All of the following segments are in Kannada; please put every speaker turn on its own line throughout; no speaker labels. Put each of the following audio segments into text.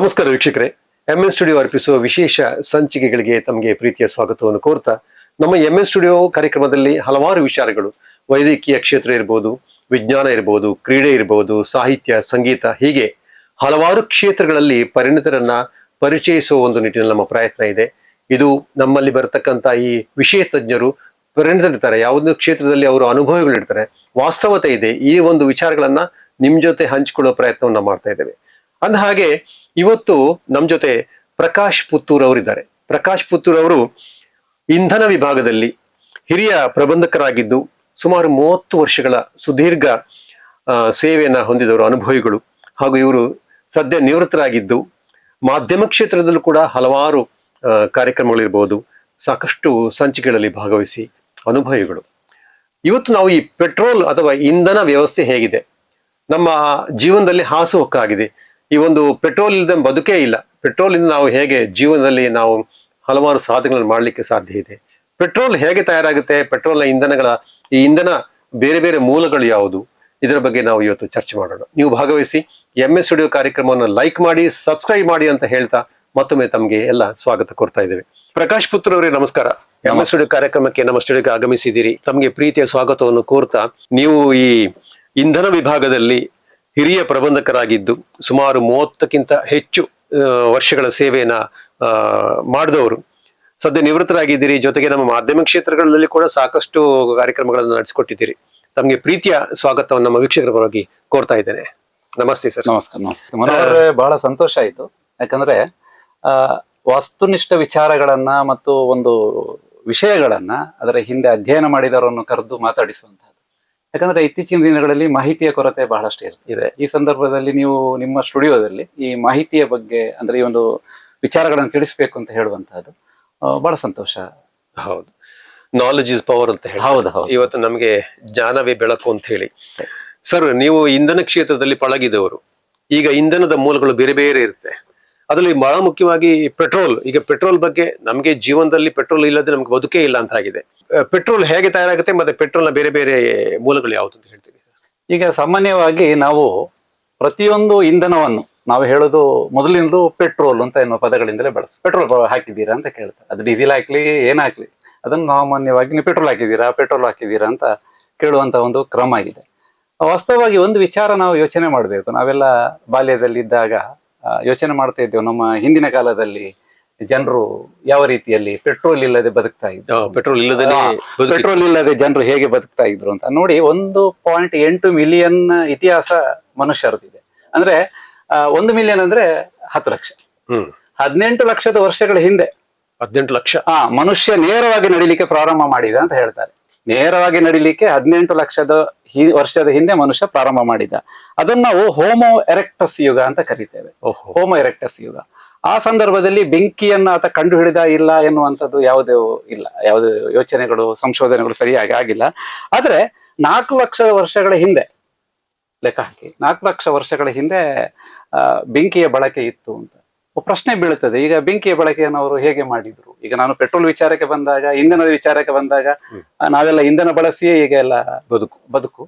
ನಮಸ್ಕಾರ ವೀಕ್ಷಕರೇ, ಎಂಎನ್ ಸ್ಟುಡಿಯೋ ಅರ್ಪಿಸುವ ವಿಶೇಷ ಸಂಚಿಕೆಗಳಿಗೆ ತಮಗೆ ಪ್ರೀತಿಯ ಸ್ವಾಗತವನ್ನು ಕೋರ್ತಾ, ನಮ್ಮ ಎಂಎನ್ ಸ್ಟುಡಿಯೋ ಕಾರ್ಯಕ್ರಮದಲ್ಲಿ ಹಲವಾರು ವಿಚಾರಗಳು, ವೈದ್ಯಕೀಯ ಕ್ಷೇತ್ರ ಇರ್ಬೋದು, ವಿಜ್ಞಾನ ಇರ್ಬೋದು, ಕ್ರೀಡೆ ಇರ್ಬೋದು, ಸಾಹಿತ್ಯ, ಸಂಗೀತ, ಹೀಗೆ ಹಲವಾರು ಕ್ಷೇತ್ರಗಳಲ್ಲಿ ಪರಿಣಿತರನ್ನ ಪರಿಚಯಿಸುವ ಒಂದು ನಿಟ್ಟಿನಲ್ಲಿ ನಮ್ಮ ಪ್ರಯತ್ನ ಇದೆ. ಇದು ನಮ್ಮಲ್ಲಿ ಬರತಕ್ಕಂತ ಈ ವಿಷಯ ತಜ್ಞರು ಪರಿಣಿತರಿರ್ತಾರೆ, ಯಾವುದೋ ಕ್ಷೇತ್ರದಲ್ಲಿ ಅವರು ಅನುಭವಿಗಳಿರ್ತಾರೆ, ವಾಸ್ತವತೆ ಇದೆ, ಈ ಒಂದು ವಿಚಾರಗಳನ್ನ ನಿಮ್ ಜೊತೆ ಹಂಚಿಕೊಳ್ಳೋ ಪ್ರಯತ್ನವನ್ನ ಮಾಡ್ತಾ ಇದ್ದೇವೆ. ಅಂದ ಹಾಗೆ ಇವತ್ತು ನಮ್ ಜೊತೆ ಪ್ರಕಾಶ್ ಪುತ್ತೂರ್ ಅವರಿದ್ದಾರೆ. ಪ್ರಕಾಶ್ ಪುತ್ತೂರ್ ಅವರು ಇಂಧನ ವಿಭಾಗದಲ್ಲಿ ಹಿರಿಯ ಪ್ರಬಂಧಕರಾಗಿದ್ದು ಸುಮಾರು 30 ವರ್ಷಗಳ ಸುದೀರ್ಘ ಸೇವೆಯನ್ನ ಹೊಂದಿದವರು, ಅನುಭವಿಗಳು. ಹಾಗೂ ಇವರು ಸದ್ಯ ನಿವೃತ್ತರಾಗಿದ್ದು ಮಾಧ್ಯಮ ಕ್ಷೇತ್ರದಲ್ಲೂ ಕೂಡ ಹಲವಾರು ಕಾರ್ಯಕ್ರಮಗಳಿರ್ಬೋದು, ಸಾಕಷ್ಟು ಸಂಚಿಕೆಗಳಲ್ಲಿ ಭಾಗವಹಿಸಿ ಅನುಭವಿಗಳು. ಇವತ್ತು ನಾವು ಈ ಪೆಟ್ರೋಲ್ ಅಥವಾ ಇಂಧನ ವ್ಯವಸ್ಥೆ ಹೇಗಿದೆ, ನಮ್ಮ ಜೀವನದಲ್ಲಿ ಹಾಸುಹೊಕ್ಕಾಗಿದೆ. ಈ ಒಂದು ಪೆಟ್ರೋಲ್ ಇಲ್ಲದೆ ಬದುಕೇ ಇಲ್ಲ. ಪೆಟ್ರೋಲ್ ಇಂದ ನಾವು ಹೇಗೆ ಜೀವನದಲ್ಲಿ ನಾವು ಹಲವಾರು ಸಾಧನೆಗಳನ್ನು ಮಾಡ್ಲಿಕ್ಕೆ ಸಾಧ್ಯ ಇದೆ, ಪೆಟ್ರೋಲ್ ಹೇಗೆ ತಯಾರಾಗುತ್ತೆ, ಪೆಟ್ರೋಲ್ನ ಈ ಇಂಧನ ಬೇರೆ ಬೇರೆ ಮೂಲಗಳು ಯಾವುದು, ಇದರ ಬಗ್ಗೆ ನಾವು ಇವತ್ತು ಚರ್ಚೆ ಮಾಡೋಣ. ನೀವು ಭಾಗವಹಿಸಿ ಎಂಎಸ್ ಸ್ಟುಡಿಯೋ ಕಾರ್ಯಕ್ರಮವನ್ನು ಲೈಕ್ ಮಾಡಿ, ಸಬ್ಸ್ಕ್ರೈಬ್ ಮಾಡಿ ಅಂತ ಹೇಳ್ತಾ ಮತ್ತೊಮ್ಮೆ ತಮಗೆ ಎಲ್ಲ ಸ್ವಾಗತ ಕೋರ್ತಾ ಇದ್ದೇವೆ. ಪ್ರಕಾಶ್ ಪುತ್ರ ಅವರೇ ನಮಸ್ಕಾರ. ಎಂಎಸ್ ಸ್ಟುಡಿಯೋ ಕಾರ್ಯಕ್ರಮಕ್ಕೆ ನಮ್ಮ ಸ್ಟುಡಿಯೋಗೆ ಆಗಮಿಸಿದ್ದೀರಿ. ತಮಗೆ ಪ್ರೀತಿಯ ಸ್ವಾಗತವನ್ನು ಕೋರ್ತಾ, ನೀವು ಈ ಇಂಧನ ವಿಭಾಗದಲ್ಲಿ ಹಿರಿಯ ಪ್ರಬಂಧಕರಾಗಿದ್ದು ಸುಮಾರು 30ಕ್ಕಿಂತ ಹೆಚ್ಚು ವರ್ಷಗಳ ಸೇವೆಯನ್ನ ಮಾಡಿದವರು, ಸದ್ಯ ನಿವೃತ್ತರಾಗಿದ್ದೀರಿ. ಜೊತೆಗೆ ನಮ್ಮ ಮಾಧ್ಯಮ ಕ್ಷೇತ್ರಗಳಲ್ಲಿ ಕೂಡ ಸಾಕಷ್ಟು ಕಾರ್ಯಕ್ರಮಗಳನ್ನು ನಡೆಸಿಕೊಟ್ಟಿದ್ದೀರಿ. ತಮಗೆ ಪ್ರೀತಿಯ ಸ್ವಾಗತವನ್ನು ನಮ್ಮ ವೀಕ್ಷಕರ ಪರವಾಗಿ ಕೋರ್ತಾ ಇದ್ದೇನೆ. ನಮಸ್ತೆ ಸರ್.
ನಮಸ್ಕಾರ. ಬಹಳ ಸಂತೋಷ ಆಯ್ತು. ಯಾಕಂದ್ರೆ ವಸ್ತುನಿಷ್ಠ ವಿಚಾರಗಳನ್ನ ಮತ್ತು ಒಂದು ವಿಷಯಗಳನ್ನ ಅದರ ಹಿಂದೆ ಅಧ್ಯಯನ ಮಾಡಿದವರನ್ನು ಕರೆದು ಮಾತಾಡಿಸುವಂತಹದ್ದು. ಯಾಕಂದ್ರೆ ಇತ್ತೀಚಿನ ದಿನಗಳಲ್ಲಿ ಮಾಹಿತಿಯ ಕೊರತೆ ಬಹಳಷ್ಟು ಇರ್ತದೆ. ಈ ಸಂದರ್ಭದಲ್ಲಿ ನೀವು ನಿಮ್ಮ ಸ್ಟುಡಿಯೋದಲ್ಲಿ ಈ ಮಾಹಿತಿಯ ಬಗ್ಗೆ, ಅಂದ್ರೆ ಈ ಒಂದು ವಿಚಾರಗಳನ್ನು ತಿಳಿಸ್ಬೇಕು ಅಂತ ಹೇಳುವಂತಹದ್ದು ಬಹಳ ಸಂತೋಷ.
ಹೌದು, ನಾಲೆಜ್ ಇಸ್ ಪವರ್ ಅಂತ ಹೇಳಿ.
ಹೌದು,
ಇವತ್ತು ನಮಗೆ ಜ್ಞಾನವೇ ಬೆಳಕು ಅಂತ ಹೇಳಿ. ಸರ್, ನೀವು ಇಂಧನ ಕ್ಷೇತ್ರದಲ್ಲಿ ಪಳಗಿದವರು. ಈಗ ಇಂಧನದ ಮೂಲಗಳು ಬೇರೆ ಬೇರೆ ಇರುತ್ತೆ, ಅದರಲ್ಲಿ ಬಹಳ ಮುಖ್ಯವಾಗಿ ಪೆಟ್ರೋಲ್. ಈಗ ಪೆಟ್ರೋಲ್ ಬಗ್ಗೆ, ನಮಗೆ ಜೀವನದಲ್ಲಿ ಪೆಟ್ರೋಲ್ ಇಲ್ಲದೆ ನಮ್ಗೆ ಬದುಕೇ ಇಲ್ಲ ಅಂತ ಆಗಿದೆ. ಪೆಟ್ರೋಲ್ ಹೇಗೆ ತಯಾರಾಗುತ್ತೆ ಮತ್ತೆ ಪೆಟ್ರೋಲ್ನ ಬೇರೆ ಬೇರೆ ಮೂಲಗಳು ಯಾವುದು ಅಂತ ಹೇಳ್ತೀವಿ?
ಈಗ ಸಾಮಾನ್ಯವಾಗಿ ನಾವು ಪ್ರತಿಯೊಂದು ಇಂಧನವನ್ನು ನಾವು ಹೇಳೋದು ಮೊದಲಿಂದಲೂ ಪೆಟ್ರೋಲ್ ಅಂತ ಎನ್ನುವ ಪದಗಳಿಂದಲೇ ಪೆಟ್ರೋಲ್ ಹಾಕಿದ್ದೀರಾ ಅಂತ ಕೇಳ್ತಾರೆ. ಅದು ಡೀಸೆಲ್ ಹಾಕ್ಲಿ ಏನ್ ಹಾಕ್ಲಿ, ಅದನ್ನು ಸಾಮಾನ್ಯವಾಗಿ ನೀವು ಪೆಟ್ರೋಲ್ ಹಾಕಿದ್ದೀರಾ ಅಂತ ಕೇಳುವಂತ ಒಂದು ಕ್ರಮ ಆಗಿದೆ. ವಾಸ್ತವವಾಗಿ ಒಂದು ವಿಚಾರ ನಾವು ಯೋಚನೆ ಮಾಡಬೇಕು. ನಾವೆಲ್ಲ ಬಾಲ್ಯದಲ್ಲಿದ್ದಾಗ ಯೋಚನೆ ಮಾಡ್ತಾ ಇದ್ದೇವೆ, ನಮ್ಮ ಹಿಂದಿನ ಕಾಲದಲ್ಲಿ ಜನರು ಯಾವ ರೀತಿಯಲ್ಲಿ ಪೆಟ್ರೋಲ್ ಇಲ್ಲದೆ ಬದುಕ್ತಾ ಇದ್ರು, ಪೆಟ್ರೋಲ್ ಇಲ್ಲದೆ ಜನರು ಹೇಗೆ ಬದುಕ್ತಾ ಇದ್ರು ಅಂತ ನೋಡಿ. 1.8 ಮಿಲಿಯನ್ ಇತಿಹಾಸ ಮನುಷ್ಯರದಿದೆ. ಅಂದ್ರೆ 1 ಮಿಲಿಯನ್ ಅಂದ್ರೆ 10 ಲಕ್ಷ. 18 ಲಕ್ಷದ ವರ್ಷಗಳ ಹಿಂದೆ
18 ಲಕ್ಷ
ಮನುಷ್ಯ ನೇರವಾಗಿ ನಡಿಲಿಕ್ಕೆ ಪ್ರಾರಂಭ ಮಾಡಿದ ಅಂತ ಹೇಳ್ತಾರೆ. ನೇರವಾಗಿ ನಡಿಲಿಕ್ಕೆ 18 ಲಕ್ಷದ ವರ್ಷದ ಹಿಂದೆ ಮನುಷ್ಯ ಪ್ರಾರಂಭ ಮಾಡಿದ. ಅದನ್ನ ನಾವು ಹೋಮೋ ಎರೆಕ್ಟಸ್ ಯುಗ ಅಂತ ಕರಿತೇವೆ. ಹೋಮೋ ಎರೆಕ್ಟಸ್ ಯುಗ. ಆ ಸಂದರ್ಭದಲ್ಲಿ ಬೆಂಕಿಯನ್ನ ಆತ ಕಂಡು ಹಿಡಿದ ಇಲ್ಲ ಎನ್ನುವಂಥದ್ದು ಯಾವುದೇ ಇಲ್ಲ, ಯಾವುದೇ ಯೋಚನೆಗಳು, ಸಂಶೋಧನೆಗಳು ಸರಿಯಾಗಿ ಆಗಿಲ್ಲ. ಆದ್ರೆ 4 ಲಕ್ಷ ವರ್ಷಗಳ ಹಿಂದೆ ಲೆಕ್ಕ ಹಾಕಿ, 4 ಲಕ್ಷ ವರ್ಷಗಳ ಹಿಂದೆ ಬೆಂಕಿಯ ಬಳಕೆ ಇತ್ತು ಅಂತ ಪ್ರಶ್ನೆ ಬೀಳುತ್ತದೆ. ಈಗ ಬೆಂಕಿಯ ಬಳಕೆಯನ್ನು ಅವರು ಹೇಗೆ ಮಾಡಿದ್ರು? ಈಗ ನಾನು ಪೆಟ್ರೋಲ್ ವಿಚಾರಕ್ಕೆ ಬಂದಾಗ, ಇಂಧನದ ವಿಚಾರಕ್ಕೆ ಬಂದಾಗ, ನಾವೆಲ್ಲ ಇಂಧನ ಬಳಸಿಯೇ ಈಗ ಎಲ್ಲ ಬದುಕು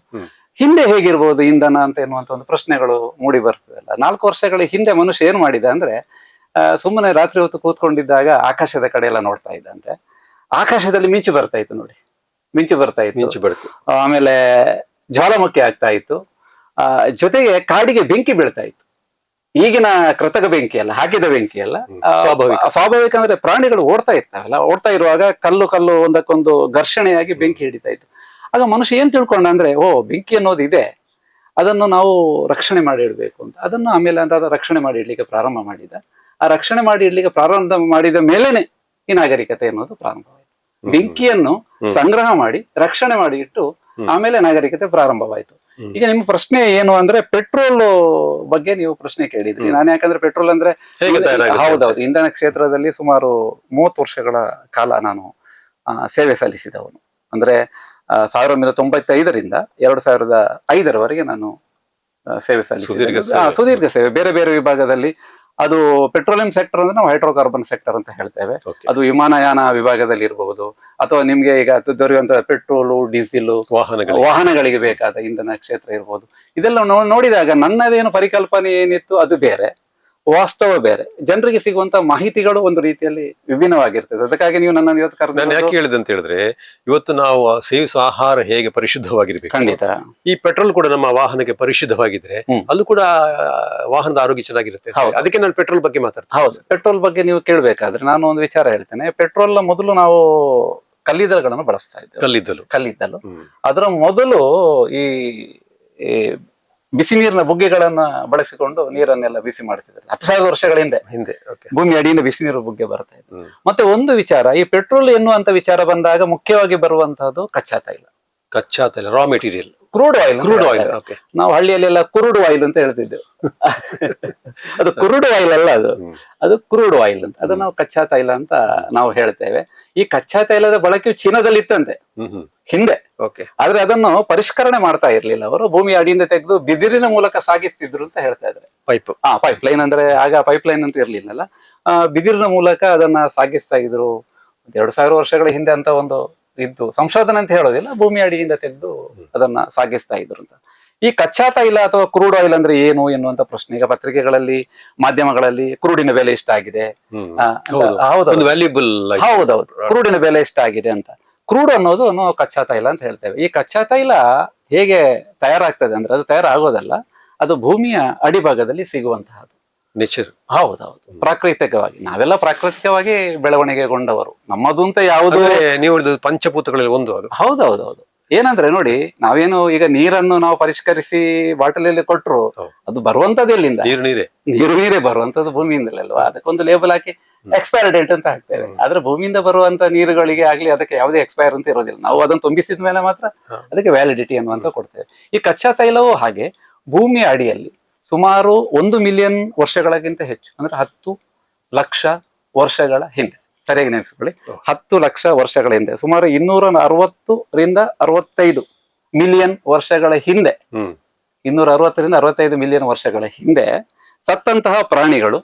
ಹಿಂದೆ ಹೇಗಿರ್ಬೋದು ಇಂಧನ ಅಂತ ಎನ್ನುವಂತ ಒಂದು ಪ್ರಶ್ನೆಗಳು ಮೂಡಿ ಬರ್ತದಲ್ಲ. 4 ವರ್ಷಗಳ ಹಿಂದೆ ಮನುಷ್ಯ ಏನ್ ಮಾಡಿದ ಅಂದ್ರೆ, ಸುಮ್ಮನೆ ರಾತ್ರಿ ಹೊತ್ತು ಕೂತ್ಕೊಂಡಿದ್ದಾಗ ಆಕಾಶದ ಕಡೆ ಎಲ್ಲ ನೋಡ್ತಾ ಇದ್ದಂತೆ. ಆಕಾಶದಲ್ಲಿ ಮಿಂಚು ಬರ್ತಾ ಇತ್ತು ನೋಡಿ, ಮಿಂಚು ಬರ್ತಾ ಇತ್ತು. ಆಮೇಲೆ ಜ್ವಾಲಾಮುಖಿ ಆಗ್ತಾ ಇತ್ತು. ಜೊತೆಗೆ ಕಾಡಿಗೆ ಬೆಂಕಿ ಬೀಳ್ತಾ ಇತ್ತು. ಈಗಿನ ಕೃತಕ ಬೆಂಕಿ ಅಲ್ಲ, ಹಾಕಿದ ಬೆಂಕಿ ಅಲ್ಲ, ಸ್ವಾಭಾವಿಕ. ಅಂದ್ರೆ ಪ್ರಾಣಿಗಳು ಓಡ್ತಾ ಇರ್ತಾವಲ್ಲ, ಓಡ್ತಾ ಇರುವಾಗ ಕಲ್ಲು ಒಂದಕ್ಕೊಂದು ಘರ್ಷಣೆಯಾಗಿ ಬೆಂಕಿ ಹಿಡಿತಾ ಇತ್ತು. ಆಗ ಮನುಷ್ಯ ಏನ್ ತಿಳ್ಕೊಂಡ ಅಂದ್ರೆ, ಬೆಂಕಿ ಅನ್ನೋದು ಇದೆ, ಅದನ್ನು ನಾವು ರಕ್ಷಣೆ ಮಾಡಿ ಇಡ್ಬೇಕು ಅಂತ. ಅದನ್ನು ಆಮೇಲೆ ಅಂತ ರಕ್ಷಣೆ ಮಾಡಿ ಇಡ್ಲಿಕ್ಕೆ ಪ್ರಾರಂಭ ಮಾಡಿದ. ಆ ರಕ್ಷಣೆ ಮಾಡಿ ಇಡ್ಲಿಕ್ಕೆ ಪ್ರಾರಂಭ ಮಾಡಿದ ಮೇಲೇನೆ ಈ ನಾಗರಿಕತೆ ಅನ್ನೋದು ಪ್ರಾರಂಭವಾಯಿತು. ಬೆಂಕಿಯನ್ನು ಸಂಗ್ರಹ ಮಾಡಿ ರಕ್ಷಣೆ ಮಾಡಿ ಇಟ್ಟು ಆಮೇಲೆ ನಾಗರಿಕತೆ ಪ್ರಾರಂಭವಾಯಿತು. ಈಗ ನಿಮ್ಮ ಪ್ರಶ್ನೆ ಏನು ಅಂದ್ರೆ, ಪೆಟ್ರೋಲ್ ಬಗ್ಗೆ ನೀವು ಪ್ರಶ್ನೆ ಕೇಳಿದ್ರಿ. ನಾನು ಯಾಕಂದ್ರೆ ಪೆಟ್ರೋಲ್ ಅಂದ್ರೆ ಹೌದೌದು, ಇಂಧನ ಕ್ಷೇತ್ರದಲ್ಲಿ ಸುಮಾರು 30 ವರ್ಷಗಳ ಕಾಲ ನಾನು ಸೇವೆ ಸಲ್ಲಿಸಿದವನು. ಅಂದ್ರೆ 1995ರಿಂದ 2005ರವರೆಗೆ ನಾನು ಸೇವೆ ಸಲ್ಲಿಸಿದೆ. ಸುದೀರ್ಘ ಸೇವೆ, ಬೇರೆ ಬೇರೆ ವಿಭಾಗದಲ್ಲಿ. ಅದು ಪೆಟ್ರೋಲಿಯಂ ಸೆಕ್ಟರ್ ಅಂದ್ರೆ ನಾವು ಹೈಡ್ರೋಕಾರ್ಬನ್ ಸೆಕ್ಟರ್ ಅಂತ ಹೇಳ್ತೇವೆ. ಅದು ವಿಮಾನಯಾನ ವಿಭಾಗದಲ್ಲಿ ಇರಬಹುದು, ಅಥವಾ ನಿಮ್ಗೆ ಈಗ ದೊರೆಯುವಂತಹ ಪೆಟ್ರೋಲು, ಡೀಸೆಲ್ ವಾಹನಗಳಿಗೆ ಬೇಕಾದ ಇಂಧನ ಕ್ಷೇತ್ರ ಇರಬಹುದು. ಇದೆಲ್ಲ ನೋಡಿದಾಗ ನನ್ನದೇನು ಪರಿಕಲ್ಪನೆ ಏನಿತ್ತು ಅದು ಬೇರೆ, ವಾಸ್ತವ ಬೇರೆ, ಜನರಿಗೆ ಸಿಗುವಂತ ಮಾಹಿತಿಗಳು ಒಂದು ರೀತಿಯಲ್ಲಿ ವಿಭಿನ್ನವಾಗಿರ್ತದೆ. ಅದಕ್ಕಾಗಿ ನೀವು ನನ್ನನ್ನು ಇವತ್ತು
ನಾನು ಯಾಕೆ
ಕರೆದು
ಹೇಳಿದೆ ಅಂತ ಹೇಳಿದ್ರೆ, ಇವತ್ತು ನಾವು ಸೇವಿಸುವ ಆಹಾರ ಹೇಗೆ ಪರಿಶುದ್ಧವಾಗಿರ್ಬೇಕು,
ಖಂಡಿತ
ಈ ಪೆಟ್ರೋಲ್ ಕೂಡ ನಮ್ಮ ವಾಹನಕ್ಕೆ ಪರಿಶುದ್ಧವಾಗಿದ್ರೆ ಅಲ್ಲೂ ಕೂಡ ವಾಹನದ ಆರೋಗ್ಯ ಚೆನ್ನಾಗಿರುತ್ತೆ.
ಹೌದು.
ಅದಕ್ಕೆ ನಾನು ಪೆಟ್ರೋಲ್ ಬಗ್ಗೆ ಮಾತಾಡ್ತೀನಿ.
ಹೌದು, ಪೆಟ್ರೋಲ್ ಬಗ್ಗೆ ನೀವು ಕೇಳಬೇಕಾದ್ರೆ ನಾನು ಒಂದು ವಿಚಾರ ಹೇಳ್ತೇನೆ. ಪೆಟ್ರೋಲ್ ಮೊದಲು ನಾವು ಕಲ್ಲಿದ್ದಲುಗಳನ್ನು ಬಳಸ್ತಾ ಇದ್ದೇವೆ, ಕಲ್ಲಿದ್ದಲು. ಅದರ ಮೊದಲು ಈ ಬಿಸಿ ನೀರಿನ ಬುಗ್ಗೆಗಳನ್ನ ಬಳಸಿಕೊಂಡು ನೀರನ್ನೆಲ್ಲ ಬಿಸಿ ಮಾಡ್ತಿದ್ದಾರೆ 10,000 ವರ್ಷಗಳ ಹಿಂದೆ ಭೂಮಿ ಅಡಿಯಿಂದ ಬಿಸಿ ನೀರು ಬುಗ್ಗೆ ಬರ್ತಾ ಇದೆ. ಮತ್ತೆ ಒಂದು ವಿಚಾರ, ಈ ಪೆಟ್ರೋಲ್ ಎನ್ನುವಂತ ವಿಚಾರ ಬಂದಾಗ ಮುಖ್ಯವಾಗಿ ಬರುವಂತಹದ್ದು ಕಚ್ಚಾ ತೈಲ,
ರಾ ಮೆಟೀರಿಯಲ್,
ಕ್ರೂಡ್ ಆಯಿಲ್. ನಾವು ಹಳ್ಳಿಯಲ್ಲೆಲ್ಲ ಕುರುಡು ಆಯಿಲ್ ಅಂತ ಹೇಳ್ತಿದ್ದೆವು. ಅದು ಕುರುಡು ಆಯಿಲ್ ಅಲ್ಲ, ಅದು ಕ್ರೂಡ್ ಆಯಿಲ್ ಅಂತ. ಅದು ನಾವು ಕಚ್ಚಾ ತೈಲ ಅಂತ ನಾವು ಹೇಳ್ತೇವೆ. ಈ ಕಚ್ಚಾ ತೈಲದ ಬಳಕೆಯು ಚೀನಾದಲ್ಲಿ ಇತ್ತಂತೆ ಹಿಂದೆ. ಆದ್ರೆ ಅದನ್ನು ಪರಿಷ್ಕರಣೆ ಮಾಡ್ತಾ ಇರ್ಲಿಲ್ಲ ಅವರು. ಭೂಮಿ ಅಡಿಯಿಂದ ತೆಗೆದು ಬಿದಿರಿನ ಮೂಲಕ ಸಾಗಿಸ್ತಿದ್ರು ಅಂತ ಹೇಳ್ತಾ ಇದ್ದಾರೆ. ಪೈಪ್ ಲೈನ್ ಅಂದ್ರೆ ಆಗ ಪೈಪ್ ಲೈನ್ ಅಂತ ಇರ್ಲಿಲ್ಲಲ್ಲ, ಬಿದಿರಿನ ಮೂಲಕ ಅದನ್ನ ಸಾಗಿಸ್ತಾ ಇದ್ರು. 2,000 ವರ್ಷಗಳ ಹಿಂದೆ ಅಂತ ಒಂದು ಇದ್ದು, ಸಂಶೋಧನೆ ಅಂತ ಹೇಳೋದಿಲ್ಲ, ಭೂಮಿ ಅಡಿಯಿಂದ ತೆಗೆದು ಅದನ್ನ ಸಾಗಿಸ್ತಾ ಇದ್ರು ಅಂತ. ಈ ಕಚ್ಚಾ ತೈಲ ಅಥವಾ ಕ್ರೂಡ್ ಆಯಿಲ್ ಅಂದ್ರೆ ಏನು ಎನ್ನುವಂತ ಪ್ರಶ್ನೆ ಈಗ ಪತ್ರಿಕೆಗಳಲ್ಲಿ, ಮಾಧ್ಯಮಗಳಲ್ಲಿ ಕ್ರೂಡಿನ ಬೆಲೆ ಇಷ್ಟಾಗಿದೆ, ಹೌದೌದು, ಕ್ರೂಡಿನ ಬೆಲೆ ಇಷ್ಟಾಗಿದೆ ಅಂತ. ಕ್ರೂಡ್ ಅನ್ನೋದು ನಾವು ಕಚ್ಚಾ ತೈಲ ಅಂತ ಹೇಳ್ತೇವೆ. ಈ ಕಚ್ಚಾ ತೈಲ ಹೇಗೆ ತಯಾರಾಗ್ತದೆ ಅಂದ್ರೆ, ಅದು ತಯಾರಾಗೋದಲ್ಲ, ಅದು ಭೂಮಿಯ ಅಡಿಭಾಗದಲ್ಲಿ ಸಿಗುವಂತಹದ್ದು.
ನೇಚರ್.
ಹೌದೌದು, ಪ್ರಾಕೃತಿಕವಾಗಿ. ನಾವೆಲ್ಲ ಪ್ರಾಕೃತಿಕವಾಗಿ ಬೆಳವಣಿಗೆಗೊಂಡವರು. ನಮ್ಮದು ಅಂತ ಯಾವುದು,
ನೀವು ಪಂಚಭೂತಗಳಲ್ಲಿ ಒಂದು ಅದು.
ಹೌದೌದೌದು. ಏನಂದ್ರೆ ನೋಡಿ, ನಾವೇನು ಈಗ ನೀರನ್ನು ನಾವು ಪರಿಷ್ಕರಿಸಿ ಬಾಟಲಿಯಲ್ಲಿ ಕೊಟ್ಟರು ಅದು ಬರುವಂತದ್ದು ಎಲ್ಲಿಂದ? ನೀರೇ ಬರುವಂತದ್ದು ಭೂಮಿಯಿಂದಲೇ ಅಲ್ವಾ? ಅದಕ್ಕೊಂದು ಲೇಬಲ್ ಹಾಕಿ ಎಕ್ಸ್ಪೈರ್ ಡೇಟ್ ಅಂತ ಹಾಕ್ತೇವೆ. ಆದ್ರೆ ಭೂಮಿಯಿಂದ ಬರುವಂತ ನೀರುಗಳಿಗೆ ಆಗ್ಲಿ ಅದಕ್ಕೆ ಯಾವುದೇ ಎಕ್ಸ್ಪೈರ್ ಅಂತ ಇರೋದಿಲ್ಲ. ನಾವು ಅದನ್ನು ತುಂಬಿಸಿದ ಮೇಲೆ ಮಾತ್ರ ಅದಕ್ಕೆ ವ್ಯಾಲಿಡಿಟಿ ಅನ್ನುವಂತ ಕೊಡ್ತೇವೆ. ಈ ಕಚ್ಚಾ ತೈಲವೂ ಹಾಗೆ ಭೂಮಿಯ ಅಡಿಯಲ್ಲಿ ಸುಮಾರು 1 ಮಿಲಿಯನ್ ವರ್ಷಗಳಿಗಿಂತ ಹೆಚ್ಚು, ಅಂದ್ರೆ 10 ಲಕ್ಷ ವರ್ಷಗಳ ಹಿಂದೆ, ಸರಿಯಾಗಿ ನೆನಪಿಸ್ಕೊಳ್ಳಿ, 10 ಲಕ್ಷ ವರ್ಷಗಳ ಹಿಂದೆ, ಸುಮಾರು 260 ರಿಂದ 65 ಮಿಲಿಯನ್ ವರ್ಷಗಳ ಹಿಂದೆ, 260 ರಿಂದ 65 ಮಿಲಿಯನ್ ವರ್ಷಗಳ ಹಿಂದೆ ಸತ್ತಂತಹ ಪ್ರಾಣಿಗಳು,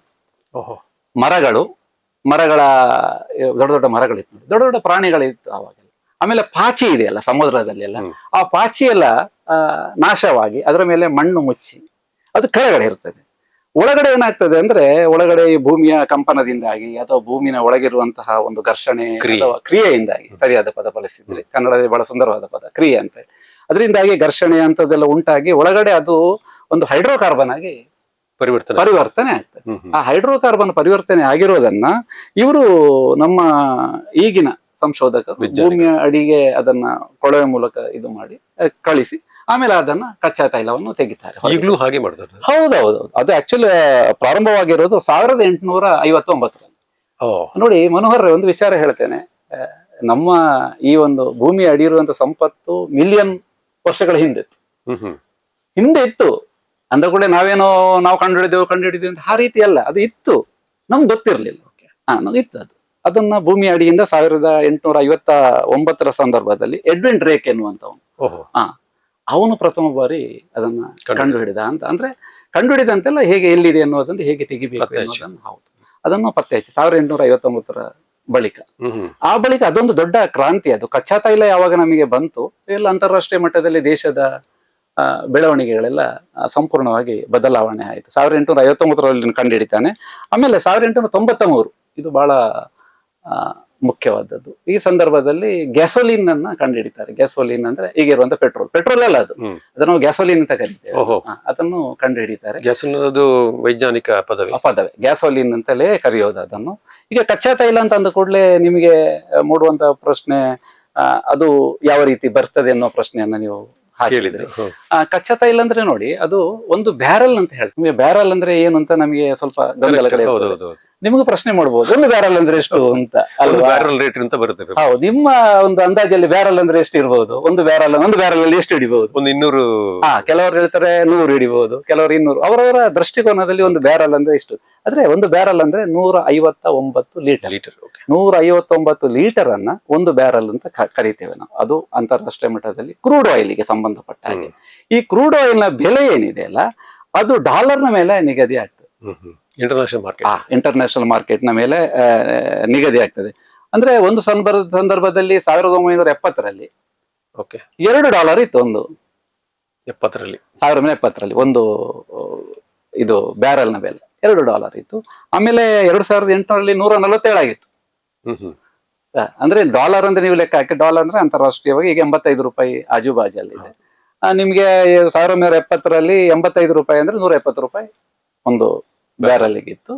ಮರಗಳ ದೊಡ್ಡ ದೊಡ್ಡ ಮರಗಳಿತ್ತು, ದೊಡ್ಡ ದೊಡ್ಡ ಪ್ರಾಣಿಗಳಿತ್ತು ಅವಾಗೆಲ್ಲ. ಆಮೇಲೆ ಪಾಚಿ ಇದೆಯಲ್ಲ ಸಮುದ್ರದಲ್ಲಿ ಎಲ್ಲ, ಆ ಪಾಚಿ ಎಲ್ಲ ನಾಶವಾಗಿ ಅದರ ಮೇಲೆ ಮಣ್ಣು ಮುಚ್ಚಿ ಅದು ಕೆಳಗಡೆ ಇರ್ತದೆ. ಒಳಗಡೆ ಏನಾಗ್ತದೆ ಅಂದ್ರೆ, ಒಳಗಡೆ ಈ ಭೂಮಿಯ ಕಂಪನದಿಂದಾಗಿ ಅಥವಾ ಭೂಮಿನ ಒಳಗಿರುವಂತಹ ಒಂದು ಘರ್ಷಣೆ ಅಥವಾ ಕ್ರಿಯೆಯಿಂದಾಗಿ, ಸರಿಯಾದ ಪದ ಬಳಸಿದ್ರೆ, ಕನ್ನಡದಲ್ಲಿ ಬಹಳ ಸುಂದರವಾದ ಪದ ಕ್ರಿಯೆ ಅಂತ ಹೇಳಿ, ಅದರಿಂದಾಗಿ ಘರ್ಷಣೆ ಅಂತದೆಲ್ಲ ಉಂಟಾಗಿ ಒಳಗಡೆ ಅದು ಒಂದು ಹೈಡ್ರೋಕಾರ್ಬನ್ ಆಗಿ ಪರಿವರ್ತನೆ ಆಗ್ತದೆ. ಆ ಹೈಡ್ರೋಕಾರ್ಬನ್ ಪರಿವರ್ತನೆ ಆಗಿರೋದನ್ನ ಇವರು ನಮ್ಮ ಈಗಿನ ಸಂಶೋಧಕರು ಭೂಮಿಯ ಅಡಿಗೆ ಅದನ್ನ ಕೊಳವೆ ಮೂಲಕ ಇದು ಮಾಡಿ ಕಳಿಸಿ ಆಮೇಲೆ ಅದನ್ನ ಕಚ್ಚಾ ತೈಲವನ್ನು ತೆಗಿತಾರೆ.
ಈಗಲೂ ಹಾಗೆ ಮಾಡ್ತಾರೆ.
ಹೌದೌದು. ಅದು ಆಕ್ಚುಲಿ ಪ್ರಾರಂಭವಾಗಿರೋದು 1859. ನೋಡಿ ಮನೋಹರ್, ಒಂದು ವಿಚಾರ ಹೇಳ್ತೇನೆ. ನಮ್ಮ ಈ ಒಂದು ಭೂಮಿ ಅಡಿ ಇರುವಂತ ಸಂಪತ್ತು ಮಿಲಿಯನ್ ವರ್ಷಗಳ ಹಿಂದೆ ಇತ್ತು. ಅಂದ ಕೂಡ ನಾವು ಕಂಡುಹಿಡಿದೇವು ಅಂತ ಆ ರೀತಿ ಅಲ್ಲ, ಅದು ಇತ್ತು, ನಮ್ಗೆ ಗೊತ್ತಿರ್ಲಿಲ್ಲ. ನಮ್ಗೆ ಇತ್ತು ಅದು. ಅದನ್ನ ಭೂಮಿ ಅಡಿಯಿಂದ 1859 ಸಂದರ್ಭದಲ್ಲಿ ಎಡ್ವಿನ್ ಡ್ರೇಕ್ ಎನ್ನುವಂತವನು, ಅವನು ಪ್ರಥಮ ಬಾರಿ ಅದನ್ನ ಕಂಡುಹಿಡಿದ ಅಂತ. ಅಂದ್ರೆ ಕಂಡುಹಿಡಿದಂತೆಲ್ಲ ಹೇಗೆ ಎಲ್ಲಿದೆ ಅನ್ನೋದನ್ನು ಹೇಗೆ ತೆಗಿಬೇಕು ಅನ್ನೋದನ್ನು, ಹೌದು, ಅದನ್ನು ಪತ್ತೆ ಹಚ್ಚಿ 1859 ಬಳಿಕ. ಆ ಬಳಿಕ ಅದೊಂದು ದೊಡ್ಡ ಕ್ರಾಂತಿ. ಅದು ಕಚ್ಚಾ ತೈಲ ಯಾವಾಗ ನಮಗೆ ಬಂತು, ಎಲ್ಲ ಅಂತಾರಾಷ್ಟ್ರೀಯ ಮಟ್ಟದಲ್ಲಿ ದೇಶದ ಬೆಳವಣಿಗೆಗಳೆಲ್ಲ ಸಂಪೂರ್ಣವಾಗಿ ಬದಲಾವಣೆ ಆಯಿತು. 1859 ಕಂಡುಹಿಡಿತಾನೆ. ಆಮೇಲೆ 1893 ಇದು ಬಹಳ ಮುಖ್ಯವಾದದ್ದು. ಈ ಸಂದರ್ಭದಲ್ಲಿ ಗ್ಯಾಸೋಲಿನ್ ಅನ್ನ ಕಂಡುಹಿಡಿತಾರೆ. ಗ್ಯಾಸೋಲಿನ್ ಅಂದ್ರೆ ಈಗಿರುವಂತ ಪೆಟ್ರೋಲ್ ಅಲ್ಲ, ಅದನ್ನು ನಾವು ಗ್ಯಾಸೋಲಿನ್ ಅಂತ ಕರಿತೇವೆ. ಅದನ್ನು ಕಂಡುಹಿಡಿತಾರೆ.
ಅದು ವೈಜ್ಞಾನಿಕ
ಪದವೇ ಗ್ಯಾಸೋಲಿನ್ ಅಂತಲೇ ಕರೆಯೋದು ಅದನ್ನು. ಈಗ ಕಚ್ಚಾ ತೈಲ ಅಂತ ಅಂದ ಕೂಡಲೇ ನಿಮಗೆ ಮೂಡುವಂತ ಪ್ರಶ್ನೆ, ಅದು ಯಾವ ರೀತಿ ಬರ್ತದೆ ಅನ್ನೋ ಪ್ರಶ್ನೆಯನ್ನ ನೀವು ಹಾಕಿದ್ರಿ. ಕಚ್ಚಾ ತೈಲ ಅಂದ್ರೆ ನೋಡಿ, ಅದು ಒಂದು ಬ್ಯಾರಲ್ ಅಂತ ಹೇಳ್ತೀವಿ. ಬ್ಯಾರಲ್ ಅಂದ್ರೆ ಏನು ಅಂತ ನಮಗೆ ಸ್ವಲ್ಪ ಗೊಂದಲಗಳೇ. ನಿಮಗೂ ಪ್ರಶ್ನೆ ಮಾಡಬಹುದು, ಒಂದು ಬ್ಯಾರಲ್ ಅಂದ್ರೆ ಎಷ್ಟು ಅಂತ ಅಲ್ವಾ? ಹೌದು, ನಿಮ್ಮ ಒಂದು ಅಂದಾಜಲ್ಲಿ ಬ್ಯಾರಲ್ ಅಂದ್ರೆ ಎಷ್ಟು ಇರಬಹುದು? ಒಂದು ಬ್ಯಾರಲ್ ಅಲ್ಲಿ ಎಷ್ಟು ಹಿಡಿಬಹುದು?
200.
ಕೆಲವರು ಹೇಳ್ತಾರೆ 100 ಹಿಡಿಬಹುದು, ಕೆಲವರು 200. ಅವರವರ ದೃಷ್ಟಿಕೋನದಲ್ಲಿ ಒಂದು ಬ್ಯಾರಲ್ ಅಂದ್ರೆ ಇಷ್ಟು. ಆದ್ರೆ ಒಂದು ಬ್ಯಾರಲ್ ಅಂದ್ರೆ 159 ಲೀಟರ್. 159 ಲೀಟರ್ ಅನ್ನ ಒಂದು ಬ್ಯಾರಲ್ ಅಂತ ಕರಿತೇವೆ ನಾವು. ಅದು ಅಂತಾರಾಷ್ಟ್ರೀಯ ಮಟ್ಟದಲ್ಲಿ ಕ್ರೂಡ್ ಆಯಿಲ್ಗೆ ಸಂಬಂಧಪಟ್ಟ ಹಾಗೆ. ಈ ಕ್ರೂಡ್ ಆಯಿಲ್ ನ ಬೆಲೆ ಏನಿದೆ ಅಲ್ಲ, ಅದು ಡಾಲರ್ನ ಮೇಲೆ ನಿಗದಿ ಆಗ್ತದೆ. ಇಂಟರ್ನ್ಯಾಷನಲ್ ಮಾರ್ಕೆಟ್ ನ ಮೇಲೆ ನಿಗದಿ ಆಗ್ತದೆ. ಅಂದ್ರೆ ಒಂದು ಸಂದರ್ಭದಲ್ಲಿ 1970ರಲ್ಲಿ $2 ಇತ್ತು. ಒಂದು 1970ರಲ್ಲಿ ಒಂದು ಇದು ಬ್ಯಾರಲ್ ನ ಬೆಲೆ $2 ಇತ್ತು. ಆಮೇಲೆ 2008ರಲ್ಲಿ 147 ಆಗಿತ್ತು.
ಹ್ಮ್ ಹ್ಮ್
ಅಂದ್ರೆ ಡಾಲರ್ ಅಂದ್ರೆ ನೀವು ಲೆಕ್ಕ ಹಾಕಿ, ಡಾಲರ್ ಅಂದ್ರೆ ಅಂತಾರಾಷ್ಟ್ರೀಯವಾಗಿ ಈಗ $85 ಆಜುಬಾಜಲ್ಲಿ ಇದೆ. ನಿಮ್ಗೆ 1970ರಲ್ಲಿ $85 ಅಂದ್ರೆ $170 ಒಂದು ಬ್ಯಾರಲ್ಗೆ ಇತ್ತು.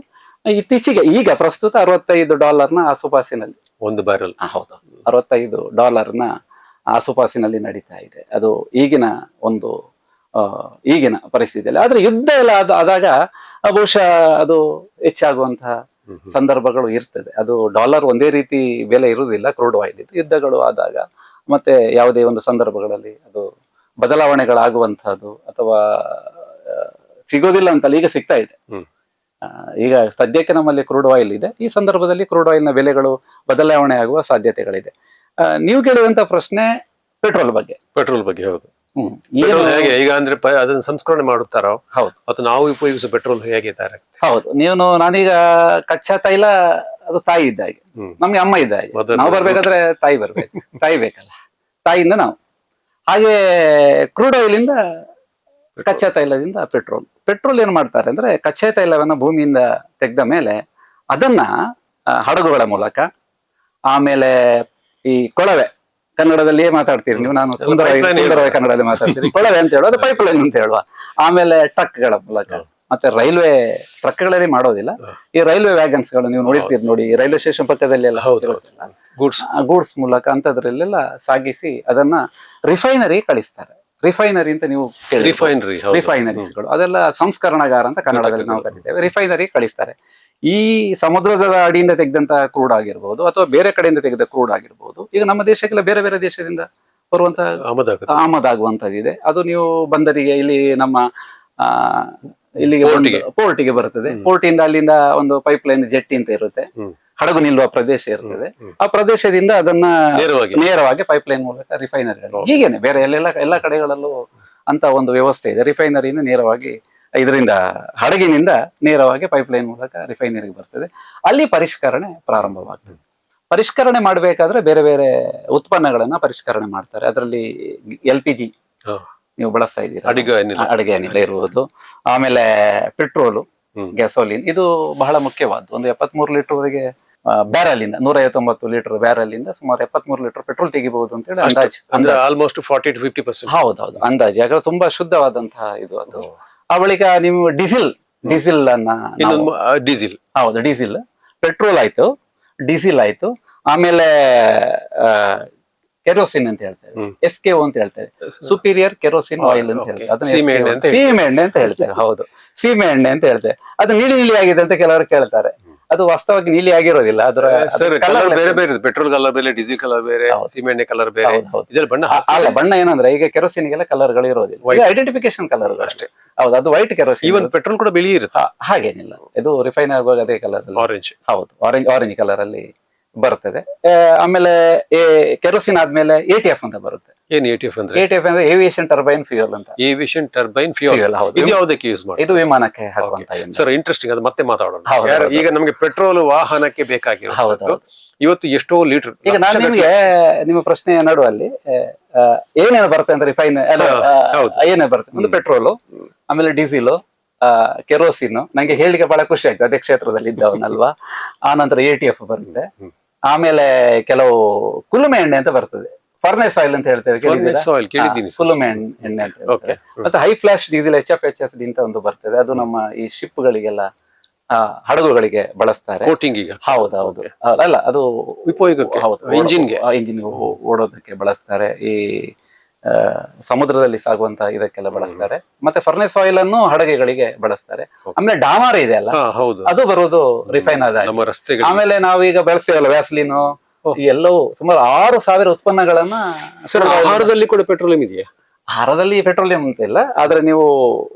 ಇತ್ತೀಚೆಗೆ ಈಗ ಪ್ರಸ್ತುತ $65 ಆಸುಪಾಸಿನಲ್ಲಿ
ಒಂದು ಬ್ಯಾರಲ್.
ಹೌದು, $65 ಆಸುಪಾಸಿನಲ್ಲಿ ನಡೀತಾ ಇದೆ. ಅದು ಈಗಿನ ಒಂದು ಈಗಿನ ಪರಿಸ್ಥಿತಿಯಲ್ಲಿ. ಆದ್ರೆ ಯುದ್ಧ ಎಲ್ಲ ಆದಾಗ ಬಹುಶಃ ಅದು ಹೆಚ್ಚಾಗುವಂತಹ ಸಂದರ್ಭಗಳು ಇರ್ತದೆ. ಅದು ಡಾಲರ್ ಒಂದೇ ರೀತಿ ಬೆಲೆ ಇರುವುದಿಲ್ಲ ಕ್ರೂಡ್ ಆಯಿಲ್ ಇದು. ಯುದ್ಧಗಳು ಆದಾಗ ಮತ್ತೆ ಯಾವುದೇ ಒಂದು ಸಂದರ್ಭಗಳಲ್ಲಿ ಅದು ಬದಲಾವಣೆಗಳಾಗುವಂತಹದ್ದು ಅಥವಾ ಸಿಗೋದಿಲ್ಲ ಅಂತಲ್ಲ, ಈಗ ಸಿಗ್ತಾ ಇದೆ. ಈಗ ಸದ್ಯಕ್ಕೆ ನಮ್ಮಲ್ಲಿ ಕ್ರೂಡ್ ಆಯಿಲ್ ಇದೆ. ಈ ಸಂದರ್ಭದಲ್ಲಿ ಕ್ರೂಡ್ ಆಯಿಲ್ ನ ಬೆಲೆಗಳು ಬದಲಾವಣೆ ಆಗುವ ಸಾಧ್ಯತೆಗಳಿದೆ. ನೀವು ಕೇಳಿದಂತ ಪ್ರಶ್ನೆ ಪೆಟ್ರೋಲ್ ಬಗ್ಗೆ.
ಪೆಟ್ರೋಲ್ ಬಗ್ಗೆ, ಹೌದು.
ಏನು
ಪೆಟ್ರೋಲ್ ಹೇಗೆ ಈಗ ಅಂದ್ರೆ ಅದನ್ನ ಸಂಸ್ಕರಣೆ ಮಾಡುತ್ತಾರೋ,
ಹೌದು,
ಅಥವಾ ನಾವು ಉಪಯೋಗಿಸುವ ಪೆಟ್ರೋಲ್ ಹೇಗೆ ತಯಾರ?
ಹೌದು. ನಾನೀಗ ಕಚ್ಚಾ ತೈಲ ಅದು ತಾಯಿ ಇದ್ದ ಹಾಗೆ, ನಮ್ಗೆ ಅಮ್ಮ ಇದ್ದ ಹಾಗೆ. ನಾವು ಬರ್ಬೇಕಾದ್ರೆ ತಾಯಿ ಬರ್ಬೇಕು, ತಾಯಿ ಬೇಕಲ್ಲ, ತಾಯಿಯಿಂದ ನಾವು. ಹಾಗೆ ಕ್ರೂಡ್ ಆಯಿಲ್ ಇಂದ, ಕಚ್ಚಾ ತೈಲದಿಂದ ಪೆಟ್ರೋಲ್ ಏನ್ ಮಾಡ್ತಾರೆ ಅಂದ್ರೆ, ಕಚ್ಚಾ ತೈಲವನ್ನ ಭೂಮಿಯಿಂದ ತೆಗೆದ ಮೇಲೆ ಅದನ್ನ ಹಡಗುಗಳ ಮೂಲಕ, ಆಮೇಲೆ ಈ ಕೊಳವೆ, ಕನ್ನಡದಲ್ಲಿ ಮಾತಾಡ್ತೀರಿ ನೀವು, ನಾನು ಸುಂದರವಾಗಿ ಕನ್ನಡದಲ್ಲಿ ಮಾತಾಡ್ತೀನಿ. ಕೊಳವೆ ಅಂತ ಹೇಳುವ, ಅದು ಪೈಪ್ ಲೈನ್ ಅಂತ ಹೇಳುವ. ಆಮೇಲೆ ಟ್ರಕ್ಗಳ ಮೂಲಕ, ಮತ್ತೆ ರೈಲ್ವೆ ಟ್ರಕ್ಗಳಲ್ಲಿ ಮಾಡೋದಿಲ್ಲ, ಈ ರೈಲ್ವೆ ವ್ಯಾಗನ್ಸ್ ಗಳು ನೀವು ನೋಡಿರ್ತೀರಿ ನೋಡಿ, ರೈಲ್ವೆ ಸ್ಟೇಷನ್ ಪಕ್ಕದಲ್ಲಿ ಎಲ್ಲ ಗೂಡ್ಸ್ ಮೂಲಕ ಅಂತದ್ರಲ್ಲೆಲ್ಲ ಸಾಗಿಸಿ ಅದನ್ನ ರಿಫೈನರಿ ಕಳಿಸ್ತಾರೆ. ರಿಫೈನರಿ ಅಂತ ನೀವು ರಿಫೈನರೀಸ್ಗಳು, ಅದೆಲ್ಲ ಸಂಸ್ಕರಣಾಗಾರ ಅಂತ ಕನ್ನಡದಲ್ಲಿ ನಾವು ಕರಿತೇವೆ. ರಿಫೈನರಿ ಕಳಿಸ್ತಾರೆ. ಈ ಸಮುದ್ರದ ಅಡಿಯಿಂದ ತೆಗೆದಂತ ಕ್ರೂಡ್ ಆಗಿರ್ಬೋದು ಅಥವಾ ಬೇರೆ ಕಡೆಯಿಂದ ತೆಗೆದ ಕ್ರೂಡ್ ಆಗಿರ್ಬೋದು, ಈಗ ನಮ್ಮ ದೇಶಕ್ಕೆಲ್ಲ ಬೇರೆ ಬೇರೆ ದೇಶದಿಂದ ಬರುವಂತ ಆಮದಾಗುವಂತದ್ದಿದೆ. ಅದು ನೀವು ಬಂದರಿಗೆ ಇಲ್ಲಿ ನಮ್ಮ ಇಲ್ಲಿಗೆ ಪೋರ್ಟಿಗೆ ಬರುತ್ತದೆ. ಪೋರ್ಟಿಂದ ಅಲ್ಲಿಂದ ಒಂದು ಪೈಪ್ ಲೈನ್ ಜೆಟ್ಟಿ ಅಂತ ಇರುತ್ತೆ, ಹಡಗು ನಿಲ್ಲುವ ಪ್ರದೇಶ ಇರ್ತದೆ. ಆ ಪ್ರದೇಶದಿಂದ ಅದನ್ನ ನೇರವಾಗಿ ಪೈಪ್ ಲೈನ್ ಮೂಲಕ ರಿಫೈನರಿ, ಹೀಗೇನೆ ಬೇರೆ ಎಲ್ಲ ಕಡೆಗಳಲ್ಲೂ ಅಂತ ಒಂದು ವ್ಯವಸ್ಥೆ ಇದೆ. ರಿಫೈನರಿಯಿಂದ ನೇರವಾಗಿ ಇದರಿಂದ ಹಡಗಿನಿಂದ ನೇರವಾಗಿ ಪೈಪ್ ಲೈನ್ ಮೂಲಕ ರಿಫೈನರಿಗೆ ಬರ್ತದೆ. ಅಲ್ಲಿ ಪರಿಷ್ಕರಣೆ ಪ್ರಾರಂಭವಾಗ್ತದೆ. ಪರಿಷ್ಕರಣೆ ಮಾಡಬೇಕಾದ್ರೆ ಬೇರೆ ಬೇರೆ ಉತ್ಪನ್ನಗಳನ್ನ ಪರಿಷ್ಕರಣೆ ಮಾಡ್ತಾರೆ. ಅದರಲ್ಲಿ LPG ನೀವು ಬಳಸ್ತಾ ಇದ್ದೀರಾ, ಅಡುಗೆ ಅನಿಲ ಇರುವುದು, ಆಮೇಲೆ ಪೆಟ್ರೋಲು, ಗ್ಯಾಸೋಲಿನ್, ಇದು ಬಹಳ ಮುಖ್ಯವಾದ್ದು. ಒಂದು 73 ಲೀಟರ್ವರೆಗೆ ಬ್ಯಾರಲ್ ಇಂದ 159 ಲೀಟರ್ ಬ್ಯಾರಲ್ ಇಂದ ಸುಮಾರು 73 ಲೀಟರ್ ಪೆಟ್ರೋಲ್ ತೆಗಿಬಹುದು ಅಂತ ಹೇಳಿ ಅಂದಾಜು.
Almost 40 to 50%.
ಹೌದೌದು, ಅಂದಾಜು. ಯಾಕಂದ್ರೆ ತುಂಬಾ ಶುದ್ಧವಾದಂತಹ ಇದು ಅದು. ಆ ಬಳಿಕ ನೀವು ಡೀಸೆಲ್ ಅನ್ನ, ಹೌದು, ಡೀಸೆಲ್, ಪೆಟ್ರೋಲ್ ಆಯ್ತು, ಡೀಸೆಲ್ ಆಯ್ತು, ಆಮೇಲೆ ಕೆರೋಸಿನ್ ಅಂತ ಹೇಳ್ತೇವೆ, SKO ಅಂತ ಹೇಳ್ತೇವೆ, ಸುಪೀರಿಯರ್ ಕೆರೋಸಿನ್ ಆಯಿಲ್ ಅಂತ ಹೇಳ್ತೇವೆ. ಅದನ್ನ ಸೀಮೆ ಎಣ್ಣೆ ಅಂತ ಹೇಳ್ತೇವೆ. ಹೌದು, ಸೀಮೆ ಎಣ್ಣೆ ಅಂತ ಹೇಳ್ತೇವೆ. ಅದು ನೀಲಿ ಆಗಿದೆ ಅಂತ ಕೆಲವರು ಕೇಳ್ತಾರೆ. ಅದು ವಾಸ್ತವವಾಗಿ ನೀಲಿ ಆಗಿರೋದಿಲ್ಲ. ಅದರ
ಬೇರೆ ಬೇರೆ, ಪೆಟ್ರೋಲ್ ಕಲರ್ ಬೇರೆ, ಡೀಸೆಲ್ ಕಲರ್ ಬೇರೆ, ಸೀಮೆ ಎಣ್ಣೆ ಕಲರ್ ಬೇರೆ.
ಬಣ್ಣ ಏನಂದ್ರೆ ಈಗ ಕೆರೋಸಿನ್ಗೆಲ್ಲ ಕಲರ್ಗಳು ಇರೋದಿಲ್ಲ, ಐಡೆಂಟಿಫಿಕೇಶನ್ ಕಲರ್ ಅಷ್ಟೇ. ಹೌದು, ಅದು ವೈಟ್ ಕೆರೋಸಿನ್.
ಈವನ್ ಪೆಟ್ರೋಲ್ ಕೂಡ ಬಿಳಿ ಇರುತ್ತೆ,
ಹಾಗೇನಿಲ್ಲ. ಇದು ರಿಫೈನ್ ಆಗುವಾಗ ಅದೇ ಕಲರ್, ಆರೆಂಜ್. ಹೌದು, ಆರೆಂಜ್ ಕಲರ್ ಅಲ್ಲಿ ಬರ್ತದೆ. ಆಮೇಲೆ ಕೆರೋಸಿನ್ ಆದ್ಮೇಲೆ ATF ಅಂತ ಬರುತ್ತೆ.
ಏನ್ ATF ಅಂದ್ರೆ?
ATF ಅಂದ್ರೆ ಏವಿಯೇಷನ್ ಟರ್ಬೈನ್ ಫ್ಯೂಯಲ್ ಅಂತ.
Aviation turbine fuel. ಇದು ಯಾವುದಕ್ಕೆ ಯೂಸ್ ಮಾಡ್ತಾರೆ?
ಇದು ವಿಮಾನಕ್ಕೆ ಹಾಕುವಂತ.
Sir, interesting. ಅದು ಮತ್ತೆ ಮಾತಾಡೋಣ. ಈಗ ನಮಗೆ ಪೆಟ್ರೋಲ್ ವಾಹನಕ್ಕೆ ಬೇಕಾಗಿರೋದು ಇವತ್ತು ಎಷ್ಟೋ ಲೀಟರ್.
ಈಗ ನಾನು ನಿಮಗೆ ನಿಮ್ಮ ಪ್ರಶ್ನೆ ನಡುವಲ್ಲಿ ಏನೇನು ಬರುತ್ತೆ ಅಂತ ರಿಫೈನ್ ಏನೇ ಬರುತ್ತೆ, ಒಂದು ಪೆಟ್ರೋಲು, ಆಮೇಲೆ ಡೀಸೆಲ್, ಕೆರೋಸಿನ್. ನಂಗೆ ಹೇಳಿಕೆ ಬಹಳ ಖುಷಿ ಆಯ್ತು, ಅದೇ ಕ್ಷೇತ್ರದಲ್ಲಿ ಇದ್ದವನಲ್ವಾ. ಆ ನಂತರ ATF ಬರುತ್ತೆ. ಆಮೇಲೆ ಕೆಲವು ಕುಲುಮೆ ಎಣ್ಣೆ ಅಂತ ಬರ್ತದೆ, ಫರ್ನೆಸ್ ಆಯಿಲ್ ಅಂತ ಹೇಳ್ತೇವೆ, ಕುಲುಮೆ ಎಣ್ಣೆ ಅಂತ ಹೇಳ್ತೇವೆ. ಮತ್ತೆ ಹೈ ಫ್ಲಾಶ್ ಡೀಸೆಲ್, HFHSD ಅಂತ ಒಂದು ಬರ್ತದೆ. ಅದು ನಮ್ಮ ಈ ಶಿಪ್ ಗಳಿಗೆಲ್ಲ, ಹಡಗುಗಳಿಗೆ ಬಳಸ್ತಾರೆ. ಹೌದೌದು, ಅಲ್ಲ ಅದು ಉಪಯೋಗಕ್ಕೆ, ಇಂಜಿನ್ ಓಡೋದಕ್ಕೆ ಬಳಸ್ತಾರೆ. ಈ ಸಮುದ್ರದಲ್ಲಿ ಸಾಗುವಂತ ಇದಕ್ಕೆಲ್ಲ ಬಳಸ್ತಾರೆ. ಮತ್ತೆ ಫರ್ನೆಸ್ ಆಯಿಲ್ ಅನ್ನು ಹಡಗುಗಳಿಗೆ ಬಳಸ್ತಾರೆ. ಆಮೇಲೆ ಡಾಮರ್ ಇದೆ ಅಲ್ಲ, ಅದು ಬರುವುದು ರಿಫೈನ್ ಆದ. ಆಮೇಲೆ ನಾವೀಗ ಬಳಸ್ತೇವಲ್ಲ ವ್ಯಾಸ್ಲಿನು, ಈ ಎಲ್ಲವೂ ಸುಮಾರು 6,000 ಉತ್ಪನ್ನಗಳನ್ನ.
ಆಹಾರದಲ್ಲಿ ಕೂಡ ಪೆಟ್ರೋಲಿಯಂ ಇದೆಯಾ?
ಆಹಾರದಲ್ಲಿ ಪೆಟ್ರೋಲಿಯಂ ಅಂತ ಇಲ್ಲ, ಆದ್ರೆ ನೀವು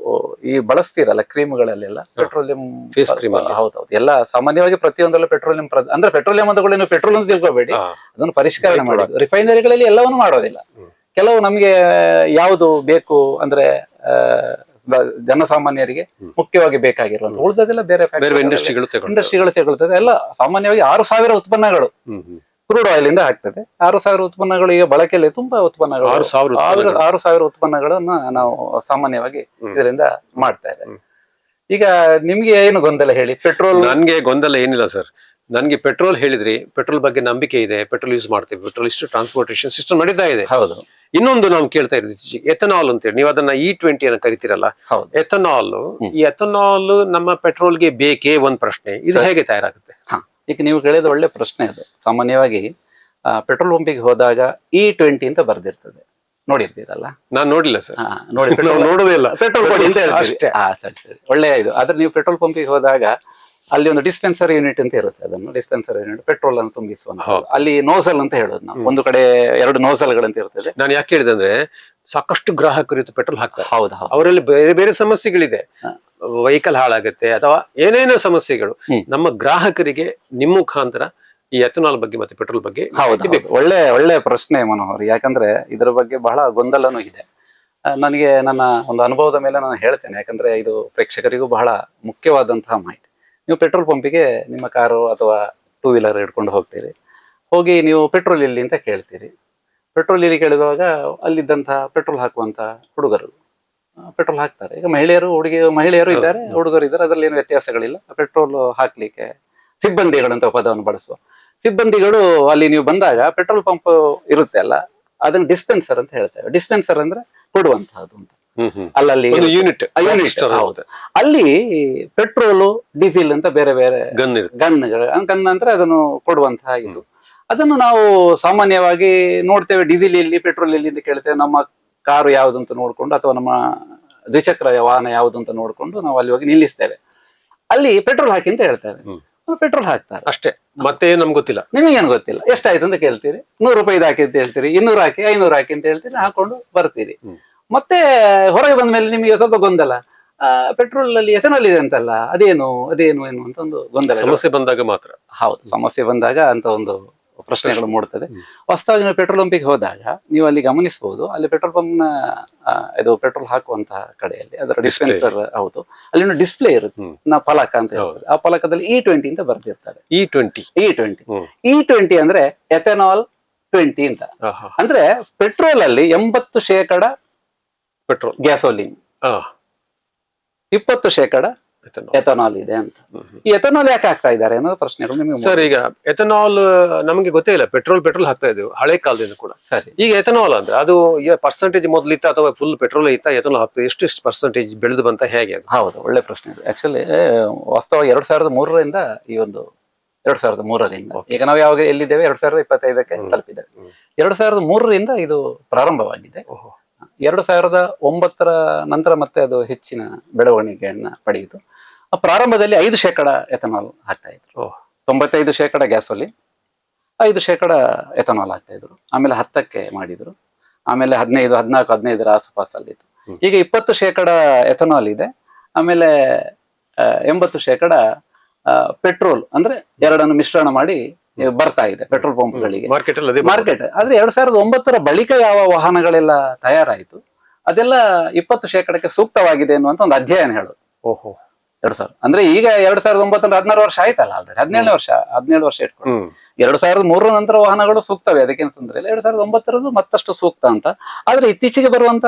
ಈ ಬಳಸ್ತೀರಲ್ಲ ಕ್ರೀಮ್ಗಳಲ್ಲೆಲ್ಲ ಪೆಟ್ರೋಲಿಯಂ,
ಫೇಸ್ ಕ್ರೀಮ್.
ಹೌದೌದು, ಎಲ್ಲ ಸಾಮಾನ್ಯವಾಗಿ ಪ್ರತಿಯೊಂದಲ್ಲೂ ಪೆಟ್ರೋಲಿಯಂ. ಅಂದ್ರೆ ಪೆಟ್ರೋಲಿಯಂ ಅಂದಗಳು ನೀವು ಪೆಟ್ರೋಲ್ ಅಂತ ತಿಳ್ಕೊಬೇಡಿ, ಅದನ್ನು ಪರಿಷ್ಕರಣೆ ಮಾಡೋದು. ರಿಫೈನರಿಗಳಲ್ಲಿ ಎಲ್ಲವನ್ನು ಮಾಡೋದಿಲ್ಲ. ಕೆಲವು ನಮಗೆ ಯಾವುದು ಬೇಕು ಅಂದ್ರೆ ಜನಸಾಮಾನ್ಯರಿಗೆ ಮುಖ್ಯವಾಗಿ ಬೇಕಾಗಿರುವಂತ, ಉಳಿದದೆಲ್ಲ ಬೇರೆ ಇಂಡಸ್ಟ್ರಿಗಳು ತಗೊಳ್ತದೆ. ಎಲ್ಲ ಸಾಮಾನ್ಯವಾಗಿ 6,000 ಉತ್ಪನ್ನಗಳು ಕ್ರೂಡ್ ಆಯಿಲ್ ಇಂದ ಆಗ್ತದೆ. 6,000 ಉತ್ಪನ್ನಗಳು ಈಗ ಬಳಕೆಯಲ್ಲಿ ತುಂಬಾ ಉತ್ಪನ್ನಗಳು, 6,000 ಉತ್ಪನ್ನಗಳನ್ನ ನಾವು ಸಾಮಾನ್ಯವಾಗಿ ಇದರಿಂದ ಮಾಡ್ತಾ ಇದ್ದೇವೆ. ಈಗ ನಿಮ್ಗೆ ಏನು ಗೊಂದಲ ಹೇಳಿ? ಪೆಟ್ರೋಲ್
ನನ್ಗೆ ಗೊಂದಲ ಏನಿಲ್ಲ ಸರ್. ನನ್ಗೆ ಪೆಟ್ರೋಲ್ ಹೇಳಿದ್ರಿ, ಪೆಟ್ರೋಲ್ ಬಗ್ಗೆ ನಂಬಿಕೆ ಇದೆ, ಪೆಟ್ರೋಲ್ ಯೂಸ್ ಮಾಡ್ತೀವಿ, ಪೆಟ್ರೋಲ್ ಇಷ್ಟು ಟ್ರಾನ್ಸ್ಪೋರ್ಟೇಷನ್ ಸಿಸ್ಟಮ್ ನಡೀತಾ ಇದೆ.
ಹೌದು
ಇನ್ನೊಂದು ನಾವು ಕೇಳ್ತಾ ಇದ್ದೀವಿ ಎಥನಾಲ್ ಅಂತೇಳಿ, ನೀವು ಅದನ್ನ E20 ಅನ್ನ ಕರಿತೀರಲ್ಲ,
ಹೌದು.
ಎಥನಾಲ್. ಈ ಎಥನಾಲ್ ನಮ್ಮ ಪೆಟ್ರೋಲ್ಗೆ ಬೇಕೇ ಒಂದ್ ಪ್ರಶ್ನೆ, ಇದು ಹೇಗೆ ತಯಾರಾಗುತ್ತೆ?
ಹಾ, ಈಗ ನೀವು ಕೇಳಿದ ಒಳ್ಳೆ ಪ್ರಶ್ನೆ ಅದು. ಸಾಮಾನ್ಯವಾಗಿ ಪೆಟ್ರೋಲ್ ಪಂಪಿಗೆ ಹೋದಾಗ E20 ಅಂತ ಬರ್ದಿರ್ತದೆ, ನೋಡಿರ್ತೀರಲ್ಲ?
ನಾನ್ ನೋಡಿಲ್ಲ ಸರ್.
ನೋಡಿ,
ನಾವು ನೋಡೋದೇ ಇಲ್ಲ.
ಪೆಟ್ರೋಲ್ ಕೊಡಿ ಅಂತ ಹೇಳ್ತೀವಿ.
ಅಷ್ಟೇ.
ಸರಿ ಸರಿ, ಒಳ್ಳೆ ಇದು. ಆದ್ರೆ ನೀವು ಪೆಟ್ರೋಲ್ ಪಂಪಿಗೆ ಹೋದಾಗ ಅಲ್ಲಿ ಒಂದು ಡಿಸ್ಪೆನ್ಸರ್ ಯೂನಿಟ್ ಅಂತ ಇರುತ್ತೆ. ಅದನ್ನು ಡಿಸ್ಪೆನ್ಸರ್ ಯೂನಿಟ್ ಪೆಟ್ರೋಲ್ ಅನ್ನು ತುಂಬಿಸುವಂತ, ಅಲ್ಲಿ ನೋಸಲ್ ಅಂತ ಹೇಳೋದು ನಾವು. ಒಂದು ಕಡೆ 2 ನೋಸಲ್ಗಳಂತ ಇರ್ತದೆ.
ನಾನು ಯಾಕೆ ಹೇಳಿದೆ ಅಂದ್ರೆ, ಸಾಕಷ್ಟು ಗ್ರಾಹಕರು ಪೆಟ್ರೋಲ್ ಹಾಕ್ತಾರೆ.
ಹೌದು ಹೌದು.
ಅವರಲ್ಲಿ ಬೇರೆ ಬೇರೆ ಸಮಸ್ಯೆಗಳಿದೆ, ವೆಹಿಕಲ್ ಹಾಳಾಗುತ್ತೆ ಅಥವಾ ಏನೇನೋ ಸಮಸ್ಯೆಗಳು. ನಮ್ಮ ಗ್ರಾಹಕರಿಗೆ ನಿಮ್ಮ ಮುಖಾಂತರ ಈ ಎಥನಾಲ್ ಬಗ್ಗೆ ಮತ್ತೆ ಪೆಟ್ರೋಲ್ ಬಗ್ಗೆ
ಹೌದು ಬೇಕು. ಒಳ್ಳೆ ಪ್ರಶ್ನೆ ಮನೋಹರ್. ಯಾಕಂದ್ರೆ ಇದರ ಬಗ್ಗೆ ಬಹಳ ಗೊಂದಲನೂ ಇದೆ. ನನಗೆ ನನ್ನ ಒಂದು ಅನುಭವದ ಮೇಲೆ ನಾನು ಹೇಳ್ತೇನೆ, ಯಾಕಂದ್ರೆ ಇದು ಪ್ರೇಕ್ಷಕರಿಗೂ ಬಹಳ ಮುಖ್ಯವಾದಂತಹ ಮಾಹಿತಿ. ನೀವು ಪೆಟ್ರೋಲ್ ಪಂಪಿಗೆ ನಿಮ್ಮ ಕಾರು ಅಥವಾ 2 ವೀಲರ್ ಹಿಡ್ಕೊಂಡು ಹೋಗ್ತೀರಿ. ಹೋಗಿ ನೀವು ಪೆಟ್ರೋಲ್ ಇಲ್ಲಿ ಅಂತ ಕೇಳ್ತೀರಿ. ಪೆಟ್ರೋಲ್ ಇಲ್ಲಿ ಕೇಳಿದಾಗ ಅಲ್ಲಿದ್ದಂತಹ ಪೆಟ್ರೋಲ್ ಹಾಕುವಂತ ಹುಡುಗರು ಪೆಟ್ರೋಲ್ ಹಾಕ್ತಾರೆ. ಈಗ ಮಹಿಳೆಯರು ಇದ್ದಾರೆ, ಹುಡುಗರು ಇದ್ದಾರೆ, ಅದರಲ್ಲಿ ಏನು ವ್ಯತ್ಯಾಸಗಳಿಲ್ಲ. ಪೆಟ್ರೋಲ್ ಹಾಕ್ಲಿಕ್ಕೆ ಸಿಬ್ಬಂದಿಗಳಂತ ಪದವನ್ನು ಬಳಸುವ ಸಿಬ್ಬಂದಿಗಳು ಅಲ್ಲಿ ನೀವು ಬಂದಾಗ ಪೆಟ್ರೋಲ್ ಪಂಪ್ ಇರುತ್ತೆ ಅಲ್ಲ, ಅದನ್ನ ಡಿಸ್ಪೆನ್ಸರ್ ಅಂತ ಹೇಳ್ತೇವೆ. ಡಿಸ್ಪೆನ್ಸರ್ ಅಂದ್ರೆ ಕೊಡುವಂತಹದ್ದು ಅಂತ. ಅಲ್ಲಲ್ಲಿ
ಯೂನಿಟ್.
ಹೌದು. ಅಲ್ಲಿ ಪೆಟ್ರೋಲು, ಡೀಸೆಲ್ ಅಂತ ಬೇರೆ ಬೇರೆ ಗನ್ಗಳು ಅಂದ್ರೆ ಅದನ್ನು ಕೊಡುವಂತಹ ಇದು. ಅದನ್ನು ನಾವು ಸಾಮಾನ್ಯವಾಗಿ ನೋಡ್ತೇವೆ. ಡೀಸೆಲ್ ಎಲ್ಲಿ, ಪೆಟ್ರೋಲ್ ಎಲ್ಲಿ ಅಂತ ಕೇಳ್ತೇವೆ. ನಮ್ಮ ಕಾರು ಯಾವ್ದು ಅಂತ ನೋಡ್ಕೊಂಡು ಅಥವಾ ನಮ್ಮ ದ್ವಿಚಕ್ರ ವಾಹನ ಯಾವ್ದು ಅಂತ ನೋಡ್ಕೊಂಡು ನಾವು ಅಲ್ಲಿ ಹೋಗಿ ನಿಲ್ಲಿಸ್ತೇವೆ. ಅಲ್ಲಿ ಪೆಟ್ರೋಲ್ ಹಾಕಿ ಅಂತ ಹೇಳ್ತೇವೆ. ಪೆಟ್ರೋಲ್ ಹಾಕ್ತಾರೆ
ಅಷ್ಟೇ, ಮತ್ತೆ ನಮ್ಗೆ ಗೊತ್ತಿಲ್ಲ.
ನಿಮಗೇನು ಗೊತ್ತಿಲ್ಲ. ಎಷ್ಟಾಯ್ತು ಅಂತ ಕೇಳ್ತೀರಿ. 100 ರೂಪಾಯಿ ಹಾಕಿ ಅಂತ ಹೇಳ್ತೀರಿ, 200 ಹಾಕಿ, 500 ಹಾಕಿ ಅಂತ ಹೇಳ್ತೀರಿ, ಹಾಕೊಂಡು ಬರ್ತೀರಿ. ಮತ್ತೆ ಹೊರಗೆ ಬಂದ ಮೇಲೆ ನಿಮಗೆ ಸ್ವಲ್ಪ ಗೊಂದಲ, ಪೆಟ್ರೋಲ್ ಅಲ್ಲಿ ಎಥನಾಲ್ ಇದೆ ಅಂತಲ್ಲ, ಅದೇನು ಏನು ಅಂತ ಒಂದು ಗೊಂದಲ.
ಸಮಸ್ಯೆ ಬಂದಾಗ ಮಾತ್ರ.
ಹೌದು, ಸಮಸ್ಯೆ ಬಂದಾಗ ಅಂತ ಒಂದು ಪ್ರಶ್ನೆಗಳು ಮೂಡ್ತದೆ. ವಾಸ್ತವವಾಗಿ ನೀವು ಪೆಟ್ರೋಲ್ ಪಂಪಿಗೆ ಹೋದಾಗ ನೀವು ಅಲ್ಲಿ ಗಮನಿಸಬಹುದು, ಅಲ್ಲಿ ಪೆಟ್ರೋಲ್ ಪಂಪ್ ನ ಇದು ಪೆಟ್ರೋಲ್ ಹಾಕುವಂತಹ ಕಡೆಯಲ್ಲಿ ಅದರ ಡಿಸ್ಪೆನ್ಸರ್, ಹೌದು, ಅಲ್ಲಿ ಒಂದು ಡಿಸ್ಪ್ಲೇ ಇರುತ್ತೆ, ಫಲಕ ಅಂತ ಹೇಳ್ತದೆ. ಆ ಫಲಕದಲ್ಲಿ E20 ಅಂತ ಬರ್ದಿರ್ತಾರೆ. E20 ಅಂದ್ರೆ ಎಥನಾಲ್ 20 ಅಂತ. ಅಂದ್ರೆ ಪೆಟ್ರೋಲ್ ಅಲ್ಲಿ 80%
ಪೆಟ್ರೋಲ್,
ಗ್ಯಾಸೋಲಿನ್, 20% ಎಥನಾಲ್ ಇದೆ ಅಂತ. ಈ ಎಥನಾಲ್ ಯಾಕೆ ಹಾಕ್ತಾ ಇದ್ದಾರೆ ಅನ್ನೋದು ಪ್ರಶ್ನೆಗಳು ನಿಮಗೆ.
ಸರ್, ಈಗ ಎಥನಾಲ್ ನಮಗೆ ಗೊತ್ತೇ ಇಲ್ಲ. ಪೆಟ್ರೋಲ್ ಹಾಕ್ತಾ ಇದ್ದೇವೆ ಹಳೆ ಕಾಲದಿಂದ ಕೂಡ.
ಸರಿ, ಈಗ
ಎಥನಾಲ್ ಅಂದ್ರೆ ಅದು ಪರ್ಸೆಂಟೇಜ್ ಮೊದಲಿತ್ತ ಅಥವಾ ಫುಲ್ ಪೆಟ್ರೋಲ್ ಇತ್ತ, ಎಥನಾಲ್ ಹಾಕ್ತದೆ, ಎಷ್ಟು ಪರ್ಸೆಂಟೇಜ್ ಬೆಳೆದು ಬಂತ, ಹೇಗೆ?
ಹೌದು, ಒಳ್ಳೆ ಪ್ರಶ್ನೆ ಇದು. ಆಕ್ಚುಲಿ ವಾಸ್ತವ 2003ರಿಂದ ಈ ಒಂದು 2003ರಿಂದ ಈಗ ನಾವು ಯಾವಾಗ ಎಲ್ಲಿದ್ದೇವೆ, 2025ಕ್ಕೆ ತಲುಪಿದ್ದೇವೆ. 2003ರಿಂದ ಇದು ಪ್ರಾರಂಭವಾಗಿದೆ. 2009ರ ನಂತರ ಮತ್ತೆ ಅದು ಹೆಚ್ಚಿನ ಬೆಳವಣಿಗೆಯನ್ನ ಪಡೆಯಿತು. ಪ್ರಾರಂಭದಲ್ಲಿ 5% ಎಥನಾಲ್ ಹಾಕ್ತಾ ಇದ್ರು. 95% ಗ್ಯಾಸೋಲಿನ್, 5% ಎಥನಾಲ್ ಹಾಕ್ತಾ ಇದ್ರು. ಆಮೇಲೆ 10ಕ್ಕೆ ಮಾಡಿದ್ರು. ಆಮೇಲೆ 15 ಆಸುಪಾಸಲ್ಲಿತ್ತು. ಈಗ 20% ಎಥನಾಲ್ ಇದೆ. ಆಮೇಲೆ 80% ಪೆಟ್ರೋಲ್ ಅಂದ್ರೆ ಎರಡನ್ನು ಮಿಶ್ರಣ ಮಾಡಿ ಬರ್ತಾ ಇದೆ ಪೆಟ್ರೋಲ್ ಪಂಪ್ಗಳಿಗೆ ಮಾರ್ಕೆಟ್. ಆದ್ರೆ 2009ರ ಬಳಿಕ ಯಾವ ವಾಹನಗಳೆಲ್ಲ ತಯಾರಾಯಿತು ಅದೆಲ್ಲ 20%ಕ್ಕೆ ಸೂಕ್ತವಾಗಿದೆ ಅನ್ನುವಂತ ಒಂದು ಅಧ್ಯಯನ ಹೇಳೋದು. 2000 ಅಂದ್ರೆ ಈಗ 2009 16 ವರ್ಷ ಆಯ್ತಲ್ಲ, ಆಲ್ರೆಡಿ 17 ವರ್ಷ ಇಟ್ಕೊಂಡು 2003 ನಂತರ ವಾಹನಗಳು ಸೂಕ್ತವೇ, ಅದಕ್ಕೇನು ತೊಂದರೆ ಇಲ್ಲ. 2009ರದ್ದು ಮತ್ತಷ್ಟು ಸೂಕ್ತ ಅಂತ. ಆದ್ರೆ ಇತ್ತೀಚೆಗೆ ಬರುವಂತ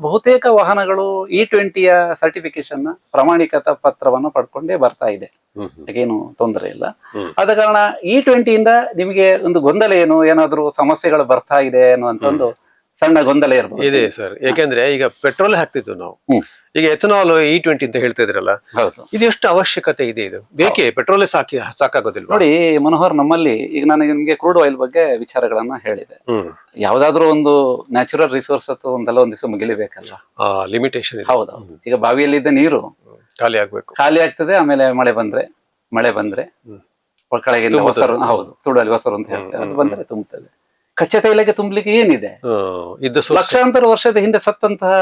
ಬಹುತೇಕ ವಾಹನಗಳು E20ಯ ಸರ್ಟಿಫಿಕೇಶನ್ ಪ್ರಮಾಣಿಕತ ಪತ್ರವನ್ನು ಪಡ್ಕೊಂಡೇ ಬರ್ತಾ ಇದೆ. ಏನು ತೊಂದರೆ ಇಲ್ಲ. ಆದ ಕಾರಣ E20ಯಿಂದ ನಿಮಗೆ ಒಂದು ಗೊಂದಲ ಏನಾದ್ರೂ ಸಮಸ್ಯೆಗಳು ಬರ್ತಾ ಇದೆ ಅನ್ನುವಂತ ಒಂದು ಸಣ್ಣ ಗೊಂದಲ ಇರಬಹುದು.
ಇದೆ ಸರ್, ಯಾಕೆಂದ್ರೆ ಈಗ ಪೆಟ್ರೋಲ್ ಹಾಕ್ತಿತ್ತು ನಾವು, ಈಗ ಎಥನಾಲ್ E20 ಅಂತ ಹೇಳ್ತಾ ಇದ್ರಲ್ಲ, ಇದು ಎಷ್ಟು ಅವಶ್ಯಕತೆ ಇದೆ? ಇದು ಬೇಕೇ? ಪೆಟ್ರೋಲ್ ಸಾಕಾಗೋದಿಲ್ಲ
ನೋಡಿ ಮನೋಹರ್. ನಮ್ಮಲ್ಲಿ ಈಗ ನಾನು ನಿಮ್ಗೆ ಕ್ರೂಡ್ ಆಯಿಲ್ ಬಗ್ಗೆ ವಿಚಾರಗಳನ್ನ ಹೇಳಿದೆ. ಯಾವ್ದಾದ್ರು ಒಂದು ನ್ಯಾಚುರಲ್ ರಿಸೋರ್ಸ್ ಅಥವಾ ಒಂದಲ್ಲ ಒಂದ್ ದಿವಸ ಮುಗಿಲಿಬೇಕಲ್ಲ,
ಲಿಮಿಟೇಷನ್.
ಹೌದಾ? ಈಗ ಬಾವಿಯಲ್ಲಿದ್ದ ನೀರು ಖಾಲಿ ಆಗ್ತದೆ. ಆಮೇಲೆ ಮಳೆ ಬಂದ್ರೆ ಕೆಳಗಿಂದ ಹೊಸರು, ಹೌದು, ಸುಡಲಿ ಹೊಸರು ಅಂತ ಹೇಳ್ತೇವೆ, ಅದು ಬಂದ್ರೆ ತುಂಬುತ್ತದೆ. ಕಚ್ಚಾ ತೈಲಕ್ಕೆ ತುಂಬಲಿಕ್ಕೆ ಏನಿದೆ? ಲಕ್ಷಾಂತರ ವರ್ಷದ ಹಿಂದೆ ಸತ್ತಂತಹ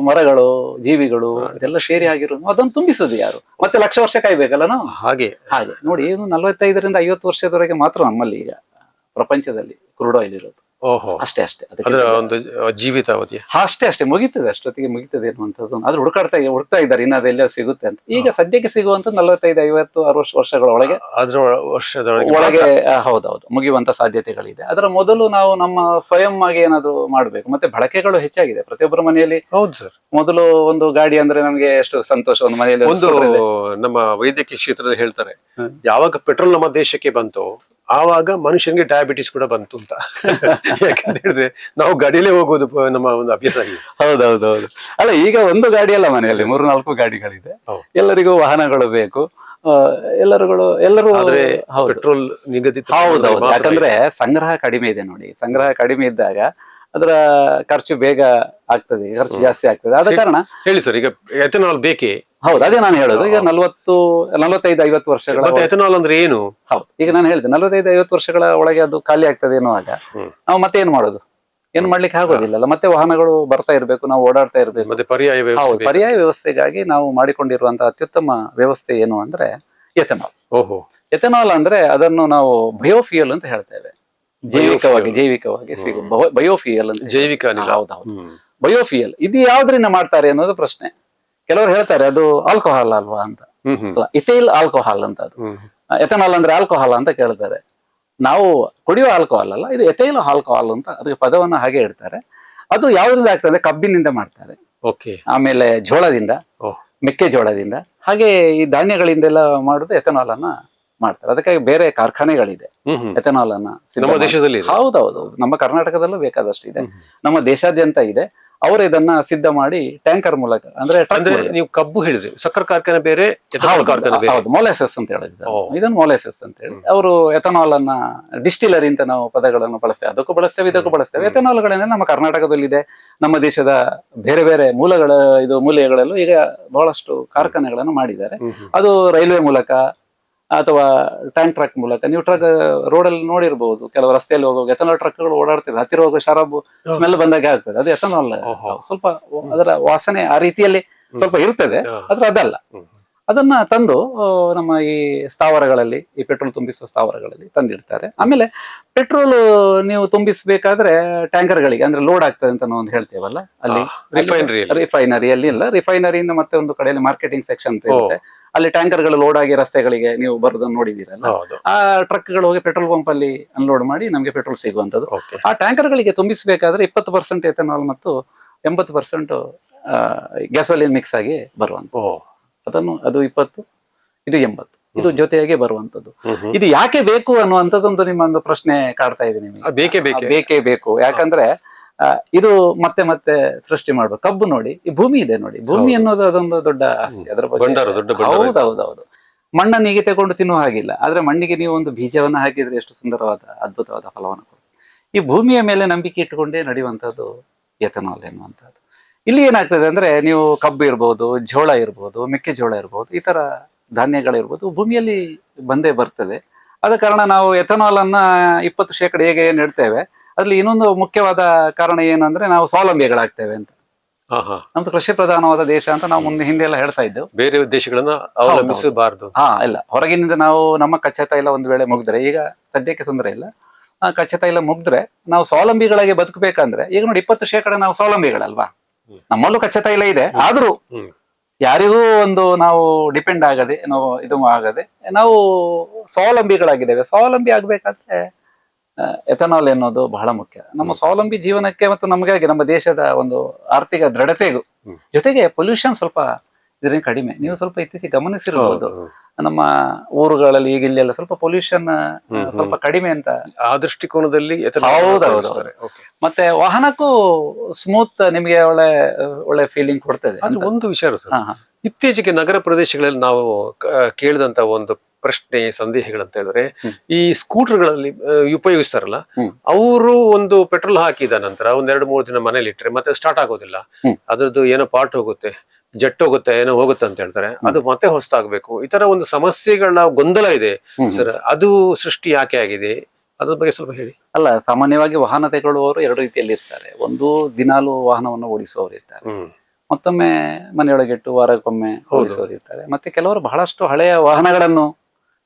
ಮರಗಳು, ಜೀವಿಗಳು, ಅದೆಲ್ಲ ಸೇರಿ ಆಗಿರೋದು, ಅದನ್ನು ತುಂಬಿಸೋದು ಯಾರು? ಮತ್ತೆ ಲಕ್ಷ ವರ್ಷ ಕಾಯ್ಬೇಕಲ್ಲ ನಾವು. ಹಾಗೆ ನೋಡಿ, 45ರಿಂದ 50 ವರ್ಷದವರೆಗೆ ಮಾತ್ರ ನಮ್ಮಲ್ಲಿ ಈಗ ಪ್ರಪಂಚದಲ್ಲಿ ಕ್ರೂಡ್ ಆಯಿಲ್ ಇರೋದು.
ಓಹೋ,
ಅಷ್ಟೇ ಅಷ್ಟೇ.
ಅದರ
ಅದಕ್ಕೆ
ಒಂದು ಜೀವಿತಾವಧಿ.
ಅಷ್ಟೇ ಮುಗೀತದೆ, ಅಷ್ಟೊತ್ತಿಗೆ ಮುಗೀತದೆ ಅನ್ನುವಂಥದ್ದು. ಆದ್ರೂ ಹುಡುಕ್ತಾ ಇದ್ದಾರೆ ಇನ್ನು ಅದೆಲ್ಲ ಸಿಗುತ್ತೆ ಅಂತ. ಈಗ ಸದ್ಯಕ್ಕೆ ಸಿಗುವಂತ 45-50-60 ವರ್ಷಗಳ ಒಳಗೆ
ಅದ್ರ ವರ್ಷದೊಳಗೆ
ಒಳಗೆ ಹೌದೌದು ಮುಗಿಯುವಂತ ಸಾಧ್ಯತೆಗಳಿದೆ. ಅದರ ಮೊದಲು ನಾವು ನಮ್ಮ ಸ್ವಯಂ ಆಗಿ ಏನಾದ್ರು ಮಾಡ್ಬೇಕು. ಮತ್ತೆ ಬಳಕೆಗಳು ಹೆಚ್ಚಾಗಿದೆ ಪ್ರತಿಯೊಬ್ಬರ ಮನೆಯಲ್ಲಿ.
ಹೌದು ಸರ್.
ಮೊದಲು ಒಂದು ಗಾಡಿ ಅಂದ್ರೆ ನಮ್ಗೆ ಎಷ್ಟು ಸಂತೋಷ, ಒಂದು ಮನೆಯಲ್ಲಿ
ಒಂದು ನಮ್ಮ ವೈದ್ಯಕೀಯ ಕ್ಷೇತ್ರದಲ್ಲಿ ಹೇಳ್ತಾರೆ, ಯಾವಾಗ ಪೆಟ್ರೋಲ್ ನಮ್ಮ ದೇಶಕ್ಕೆ ಬಂತು ಆವಾಗ ಮನುಷ್ಯನಿಗೆ ಡಯಾಬಿಟಿಸ್ ಕೂಡ ಬಂತು ಅಂತ. ಯಾಕಂತ ಹೇಳಿದ್ರೆ ನಾವು ಗಾಡಿಯಲ್ಲೇ ಹೋಗೋದು ನಮ್ಮ ಒಂದು ಅಭ್ಯಾಸ ಆಗಿದೆ.
ಹೌದೌದೌದು. ಅಲ್ಲ, ಈಗ ಒಂದು ಗಾಡಿ ಅಲ್ಲ, ಮನೆಯಲ್ಲಿ 3-4 ಗಾಡಿಗಳಿದೆ. ಎಲ್ಲರಿಗೂ ವಾಹನಗಳು ಬೇಕು. ಎಲ್ಲರೂ
ಪೆಟ್ರೋಲ್ ನಿಗದಿತ.
ಹೌದೌದು. ಯಾಕಂದ್ರೆ ಸಂಗ್ರಹ ಕಡಿಮೆ ಇದೆ ನೋಡಿ. ಸಂಗ್ರಹ ಕಡಿಮೆ ಇದ್ದಾಗ ಅದರ ಖರ್ಚು ಬೇಗ ಆಗ್ತದೆ, ಖರ್ಚು ಜಾಸ್ತಿ ಆಗ್ತದೆ. ಆದ ಕಾರಣ
ಹೇಳಿ ಸರ್, ಈಗ ಎಥೆನಾಲ್ ಬೇಕೇ?
ಹೌದು, ಅದೇ ನಾನು ಹೇಳೋದು. ಈಗ 45-50 ವರ್ಷಗಳ
ಎಥೆನಾಲ್ ಅಂದ್ರೆ ಏನು?
ಹೌದು, ಈಗ ನಾನು ಹೇಳಿದೆ 45-50 ವರ್ಷಗಳ ಒಳಗೆ ಅದು ಖಾಲಿ ಆಗ್ತದೆ ಎನ್ನುವಾಗ ನಾವು ಮತ್ತೆ ಏನ್ ಮಾಡೋದು? ಏನ್ ಮಾಡ್ಲಿಕ್ಕೆ ಆಗೋದಿಲ್ಲಲ್ಲ. ಮತ್ತೆ ವಾಹನಗಳು ಬರ್ತಾ ಇರ್ಬೇಕು, ನಾವು ಓಡಾಡ್ತಾ ಇರ್ಬೇಕು.
ಮತ್ತೆ ಪರ್ಯಾಯ
ವ್ಯವಸ್ಥೆಗಾಗಿ ನಾವು ಮಾಡಿಕೊಂಡಿರುವಂತಹ ಅತ್ಯುತ್ತಮ ವ್ಯವಸ್ಥೆ ಏನು ಅಂದ್ರೆ ಎಥೆನಾಲ್.
ಓಹೋ.
ಎಥೆನಾಲ್ ಅಂದ್ರೆ ಅದನ್ನು ನಾವು ಬಯೋಫಿಯಲ್ ಅಂತ ಹೇಳ್ತೇವೆ. ಜೈವಿಕವಾಗಿ ಸಿಗುವ ಬಯೋಫಿಯಲ್ ಅಂತ.
ಜೈವಿಕ ಅನಿಲ.
ಹೌದೌದು, ಬಯೋಫಿಯಲ್. ಇದು ಯಾವ್ದ್ರಿಂದ ಮಾಡ್ತಾರೆ ಅನ್ನೋದು ಪ್ರಶ್ನೆ. ಕೆಲವರು ಹೇಳ್ತಾರೆ ಅದು ಆಲ್ಕೋಹಾಲ್ ಅಲ್ವಾ ಅಂತ. ಇಥೈಲ್ ಆಲ್ಕೋಹಾಲ್ ಅಂತ. ಅದು ಎಥೆನಾಲ್ ಅಂದ್ರೆ ಆಲ್ಕೋಹಾಲ್ ಅಂತ ಕೇಳ್ತಾರೆ. ನಾವು ಕುಡಿಯುವ ಆಲ್ಕೋಹಾಲ್ ಅಲ್ಲ, ಇದು ಎಥೈಲ್ ಆಲ್ಕೋಹಾಲ್ ಅಂತ ಅದಕ್ಕೆ ಪದವನ್ನ ಹಾಗೆ ಇಡ್ತಾರೆ. ಅದು ಯಾವ್ದ್ರಿಂದ ಆಗ್ತದೆ? ಕಬ್ಬಿನಿಂದ ಮಾಡ್ತಾರೆ. ಆಮೇಲೆ ಜೋಳದಿಂದ, ಮೆಕ್ಕೆಜೋಳದಿಂದ, ಹಾಗೆ ಈ ಧಾನ್ಯಗಳಿಂದೆಲ್ಲ ಮಾಡುದು ಎಥೆನಾಲ್ ಅನ್ನ ಮಾಡ್ತಾರೆ. ಅದಕ್ಕಾಗಿ ಬೇರೆ ಕಾರ್ಖಾನೆಗಳಿದೆ ಎಥೆನಾಲ್ ಅನ್ನ
ನಮ್ಮ ದೇಶದಲ್ಲಿ.
ಹೌದೌದು, ನಮ್ಮ ಕರ್ನಾಟಕದಲ್ಲೂ ಬೇಕಾದಷ್ಟು ಇದೆ, ನಮ್ಮ ದೇಶಾದ್ಯಂತ ಇದೆ. ಅವರು ಇದನ್ನ ಸಿದ್ಧ ಮಾಡಿ ಟ್ಯಾಂಕರ್ ಮೂಲಕ, ಅಂದ್ರೆ
ನೀವು ಕಬ್ಬು ಹೇಳಿದ್ರೆ ಸಕ್ಕರೆ ಕಾರ್ಖಾನೆ ಬೇರೆ,
ಹೌದು, ಮೊಲೆಸಸ್ ಅಂತ ಹೇಳಿದ್ರೆ ಇದನ್ನು ಮೊಲೆಸಸ್ ಅಂತ ಹೇಳಿ ಅವರು ಎಥನಾಲ್ ಅನ್ನ ಡಿಸ್ಟಿಲರಿ ಅಂತ ನಾವು ಪದಗಳನ್ನು ಬಳಸ್ತೇವೆ. ಅದಕ್ಕೂ ಬಳಸ್ತೇವೆ, ಇದಕ್ಕೂ ಬಳಸ್ತೇವೆ. ಎಥನಾಲ್ಗಳನ್ನೇ ನಮ್ಮ ಕರ್ನಾಟಕದಲ್ಲಿದೆ. ನಮ್ಮ ದೇಶದ ಬೇರೆ ಬೇರೆ ಮೂಲೆಗಳಲ್ಲೂ ಈಗ ಬಹಳಷ್ಟು ಕಾರ್ಖಾನೆಗಳನ್ನು ಮಾಡಿದ್ದಾರೆ. ಅದು ರೈಲ್ವೆ ಮೂಲಕ ಅಥವಾ ಟ್ಯಾಂಕ್ ಟ್ರಕ್ ಮೂಲಕ. ನೀವು ರೋಡಲ್ಲಿ ನೋಡಿರ್ಬಹುದು, ಕೆಲವು ರಸ್ತೆಯಲ್ಲಿ ಹೋಗುವಾಗ ಎಥನಾಲ್ ಟ್ರಕ್ಗಳು ಓಡಾಡ್ತಿದೆ. ಹತ್ತಿರ ಹೋಗುವ ಶರಾಬು ಸ್ಮೆಲ್ ಬಂದಾಗೆ ಆಗ್ತದೆ, ಅದು ಎಥನಾಲ್. ಸ್ವಲ್ಪ ಅದರ ವಾಸನೆ ಆ ರೀತಿಯಲ್ಲಿ ಸ್ವಲ್ಪ ಇರ್ತದೆ, ಆದ್ರೆ ಅದಲ್ಲ. ಅದನ್ನ ತಂದು ನಮ್ಮ ಈ ಸ್ಥಾವರಗಳಲ್ಲಿ, ಈ ಪೆಟ್ರೋಲ್ ತುಂಬಿಸುವ ಸ್ಥಾವರಗಳಲ್ಲಿ ತಂದಿಡ್ತಾರೆ. ಆಮೇಲೆ ಪೆಟ್ರೋಲ್ ನೀವು ತುಂಬಿಸ್ಬೇಕಾದ್ರೆ ಟ್ಯಾಂಕರ್ಗಳಿಗೆ, ಅಂದ್ರೆ ಲೋಡ್ ಆಗ್ತದೆ ಅಂತ ನಾವು ಹೇಳ್ತೇವಲ್ಲ, ಅಲ್ಲಿ ರಿಫೈನರಿಯಲ್ಲಿ ಇಲ್ಲ, ರಿಫೈನರಿಯಿಂದ ಮತ್ತೆ ಒಂದು ಕಡೆಯಲ್ಲಿ ಮಾರ್ಕೆಟಿಂಗ್ ಸೆಕ್ಷನ್ ಅಂತ ಇರುತ್ತೆ. ಅಲ್ಲಿ ಟ್ಯಾಂಕರ್ಗಳು ಲೋಡ್ ಆಗಿ ರಸ್ತೆಗಳಿಗೆ ನೀವು ಬರೋದನ್ನು ನೋಡಿದಿರಲ್ಲ. ಆ ಟ್ರಕ್ಗಳು ಹೋಗಿ ಪೆಟ್ರೋಲ್ ಪಂಪ್ ಅಲ್ಲಿ ಅನ್ಲೋಡ್ ಮಾಡಿ ನಮಗೆ ಪೆಟ್ರೋಲ್ ಸಿಗುವಂತದ್ದು. ಆ ಟ್ಯಾಂಕರ್ಗಳಿಗೆ ತುಂಬಿಸಬೇಕಾದ್ರೆ 20% ಎಥನಾಲ್ ಮತ್ತು 80% ಗ್ಯಾಸೋಲಿನ್ ಮಿಕ್ಸ್ ಆಗಿ ಬರುವಂತ. ಅದು 20, ಇದು 80, ಇದು ಜೊತೆಯಾಗಿ ಬರುವಂತದ್ದು. ಇದು ಯಾಕೆ ಬೇಕು ಅನ್ನುವಂಥದ್ದೊಂದು ನಿಮ್ಮೊಂದು ಪ್ರಶ್ನೆ ಕಾಡ್ತಾ ಇದೆ ನಿಮಗೆ. ಬೇಕೇ ಬೇಕು. ಯಾಕಂದ್ರೆ ಇದು ಮತ್ತೆ ಮತ್ತೆ ಸೃಷ್ಟಿ ಮಾಡ್ಬೇಕು. ಕಬ್ಬು ನೋಡಿ, ಈ ಭೂಮಿ ಇದೆ ನೋಡಿ, ಭೂಮಿ ಅನ್ನೋದು ಅದೊಂದು ದೊಡ್ಡ ಆಸ್ತಿ. ಅದರ ಬಗ್ಗೆ ಹೌದೌದೌದು. ಮಣ್ಣನ್ನು ಹೀಗೆ ತಗೊಂಡು ತಿನ್ನುವ ಹಾಗಿಲ್ಲ. ಆದ್ರೆ ಮಣ್ಣಿಗೆ ನೀವು ಒಂದು ಬೀಜವನ್ನ ಹಾಕಿದ್ರೆ ಎಷ್ಟು ಸುಂದರವಾದ ಅದ್ಭುತವಾದ ಫಲವನ್ನು ಕೊಡುತ್ತೆ. ಈ ಭೂಮಿಯ ಮೇಲೆ ನಂಬಿಕೆ ಇಟ್ಟುಕೊಂಡೇ ನಡೆಯುವಂತದ್ದು ಎಥನಾಲ್ ಎನ್ನುವಂಥದ್ದು. ಇಲ್ಲಿ ಏನಾಗ್ತದೆ ಅಂದ್ರೆ, ನೀವು ಕಬ್ಬು ಇರ್ಬೋದು, ಜೋಳ ಇರ್ಬೋದು, ಮೆಕ್ಕೆಜೋಳ ಇರ್ಬೋದು, ಈ ತರ ಧಾನ್ಯಗಳಿರ್ಬೋದು, ಭೂಮಿಯಲ್ಲಿ ಬಂದೇ ಬರ್ತದೆ. ಆದ ಕಾರಣ ನಾವು ಎಥನಾಲ್ ಅನ್ನ 20% ಹೇಗೆ ನೆಡ್ತೇವೆ, ಅದ್ರಲ್ಲಿ ಇನ್ನೊಂದು ಮುಖ್ಯವಾದ ಕಾರಣ ಏನಂದ್ರೆ, ನಾವು ಸ್ವಾವಲಂಬಿಗಳಾಗ್ತೇವೆ ಅಂತ. ನಮ್ದು ಕೃಷಿ ಪ್ರಧಾನವಾದ ದೇಶ ಅಂತ ನಾವು ಹಿಂದೆ ಎಲ್ಲ ಹೇಳ್ತಾ ಇದ್ದೆವು.
ಬೇರೆ ದೇಶಗಳನ್ನ ಅವಲಂಬಿಸಬಾರದು.
ಇಲ್ಲ, ಹೊರಗಿನಿಂದ ನಾವು ನಮ್ಮ ಕಚ್ಚಾ ತೈಲ ಒಂದು ವೇಳೆ ಮುಗಿದ್ರೆ, ಈಗ ಸದ್ಯಕ್ಕೆ ತೊಂದರೆ ಇಲ್ಲ, ಕಚ್ಚಾ ತೈಲ ಮುಗಿದ್ರೆ ನಾವು ಸ್ವಾವಲಂಬಿಗಳಾಗಿ ಬದುಕಬೇಕಂದ್ರೆ, ಈಗ ನೋಡಿ 20% ನಾವು ಸ್ವಾವಲಂಬಿಗಳಲ್ವಾ. ನಮ್ಮಲ್ಲೂ ಕಚ್ಚಾ ತೈಲ ಇದೆ, ಆದ್ರೂ ಯಾರಿಗೂ ಒಂದು ನಾವು ಡಿಪೆಂಡ್ ಆಗದೆ, ಇದು ಆಗದೆ ನಾವು ಸ್ವಾವಲಂಬಿಗಳಾಗಿದ್ದೇವೆ. ಸ್ವಾವಲಂಬಿ ಆಗ್ಬೇಕಾದ್ರೆ ಎಥನಾಲ್ ಎನ್ನುವುದು ಬಹಳ ಮುಖ್ಯ. ನಮ್ಮ ಸ್ವಾವಲಂಬಿ ಜೀವನಕ್ಕೆ ಮತ್ತು ನಮಗಾಗಿ, ನಮ್ಮ ದೇಶದ ಒಂದು ಆರ್ಥಿಕ ದೃಢತೆಗೂ, ಜೊತೆಗೆ ಪೊಲ್ಯೂಷನ್ ಸ್ವಲ್ಪ ಇದರಿಂದ ಕಡಿಮೆ. ನೀವು ಸ್ವಲ್ಪ ಇತ್ತೀಚೆಗೆ ಗಮನಿಸಿರಬಹುದು, ನಮ್ಮ ಊರುಗಳಲ್ಲಿ ಈಗ ಇಲ್ಲೆಲ್ಲ ಸ್ವಲ್ಪ ಪೊಲ್ಯೂಷನ್ ಸ್ವಲ್ಪ ಕಡಿಮೆ ಅಂತ
ಆ ದೃಷ್ಟಿಕೋನದಲ್ಲಿ.
ಹೌದೌದು. ಮತ್ತೆ ವಾಹನಕ್ಕೂ ಸ್ಮೂತ್, ನಿಮಗೆ ಒಳ್ಳೆ ಫೀಲಿಂಗ್ ಕೊಡ್ತದೆ.
ಒಂದು ವಿಚಾರ ಸರ್, ಇತ್ತೀಚೆಗೆ ನಗರ ಪ್ರದೇಶಗಳಲ್ಲಿ ನಾವು ಕೇಳಿದಂತ ಒಂದು ಪ್ರಶ್ನೆ, ಸಂದೇಹಗಳಂತ ಹೇಳಿದ್ರೆ, ಈ ಸ್ಕೂಟರ್ಗಳಲ್ಲಿ ಉಪಯೋಗಿಸ್ತಾರಲ್ಲ, ಅವರು ಒಂದು ಪೆಟ್ರೋಲ್ ಹಾಕಿದ ನಂತರ 1-2-3 ದಿನ ಮನೇಲಿ ಇಟ್ರೆ ಮತ್ತೆ ಸ್ಟಾರ್ಟ್ ಆಗೋದಿಲ್ಲ. ಅದ್ರದ್ದು ಏನೋ ಪಾರ್ಟ್ ಹೋಗುತ್ತೆ, ಜೆಟ್ ಹೋಗುತ್ತೆ, ಏನೋ ಹೋಗುತ್ತೆ ಅಂತ ಹೇಳ್ತಾರೆ. ಅದು ಮತ್ತೆ ಹೊಸದಾಗಬೇಕು. ಈ ತರ ಒಂದು ಸಮಸ್ಯೆಗಳ ಗೊಂದಲ ಇದೆ ಸರ್. ಅದು ಸೃಷ್ಟಿ ಯಾಕೆ ಆಗಿದೆ, ಅದ್ರ ಬಗ್ಗೆ ಸ್ವಲ್ಪ ಹೇಳಿ.
ಅಲ್ಲ, ಸಾಮಾನ್ಯವಾಗಿ ವಾಹನ ತಗೊಳ್ಳುವವರು 2 ರೀತಿಯಲ್ಲಿ ಇರ್ತಾರೆ. ಒಂದು, ದಿನಾಲು ವಾಹನವನ್ನು ಓಡಿಸುವವರು ಇರ್ತಾರೆ. ಮತ್ತೊಮ್ಮೆ ಮನೆಯೊಳಗಿಟ್ಟು ವಾರಕ್ಕೊಮ್ಮೆ ಓಡಿಸುವವರು ಇರ್ತಾರೆ. ಮತ್ತೆ ಕೆಲವರು ಬಹಳಷ್ಟು ಹಳೆಯ ವಾಹನಗಳನ್ನು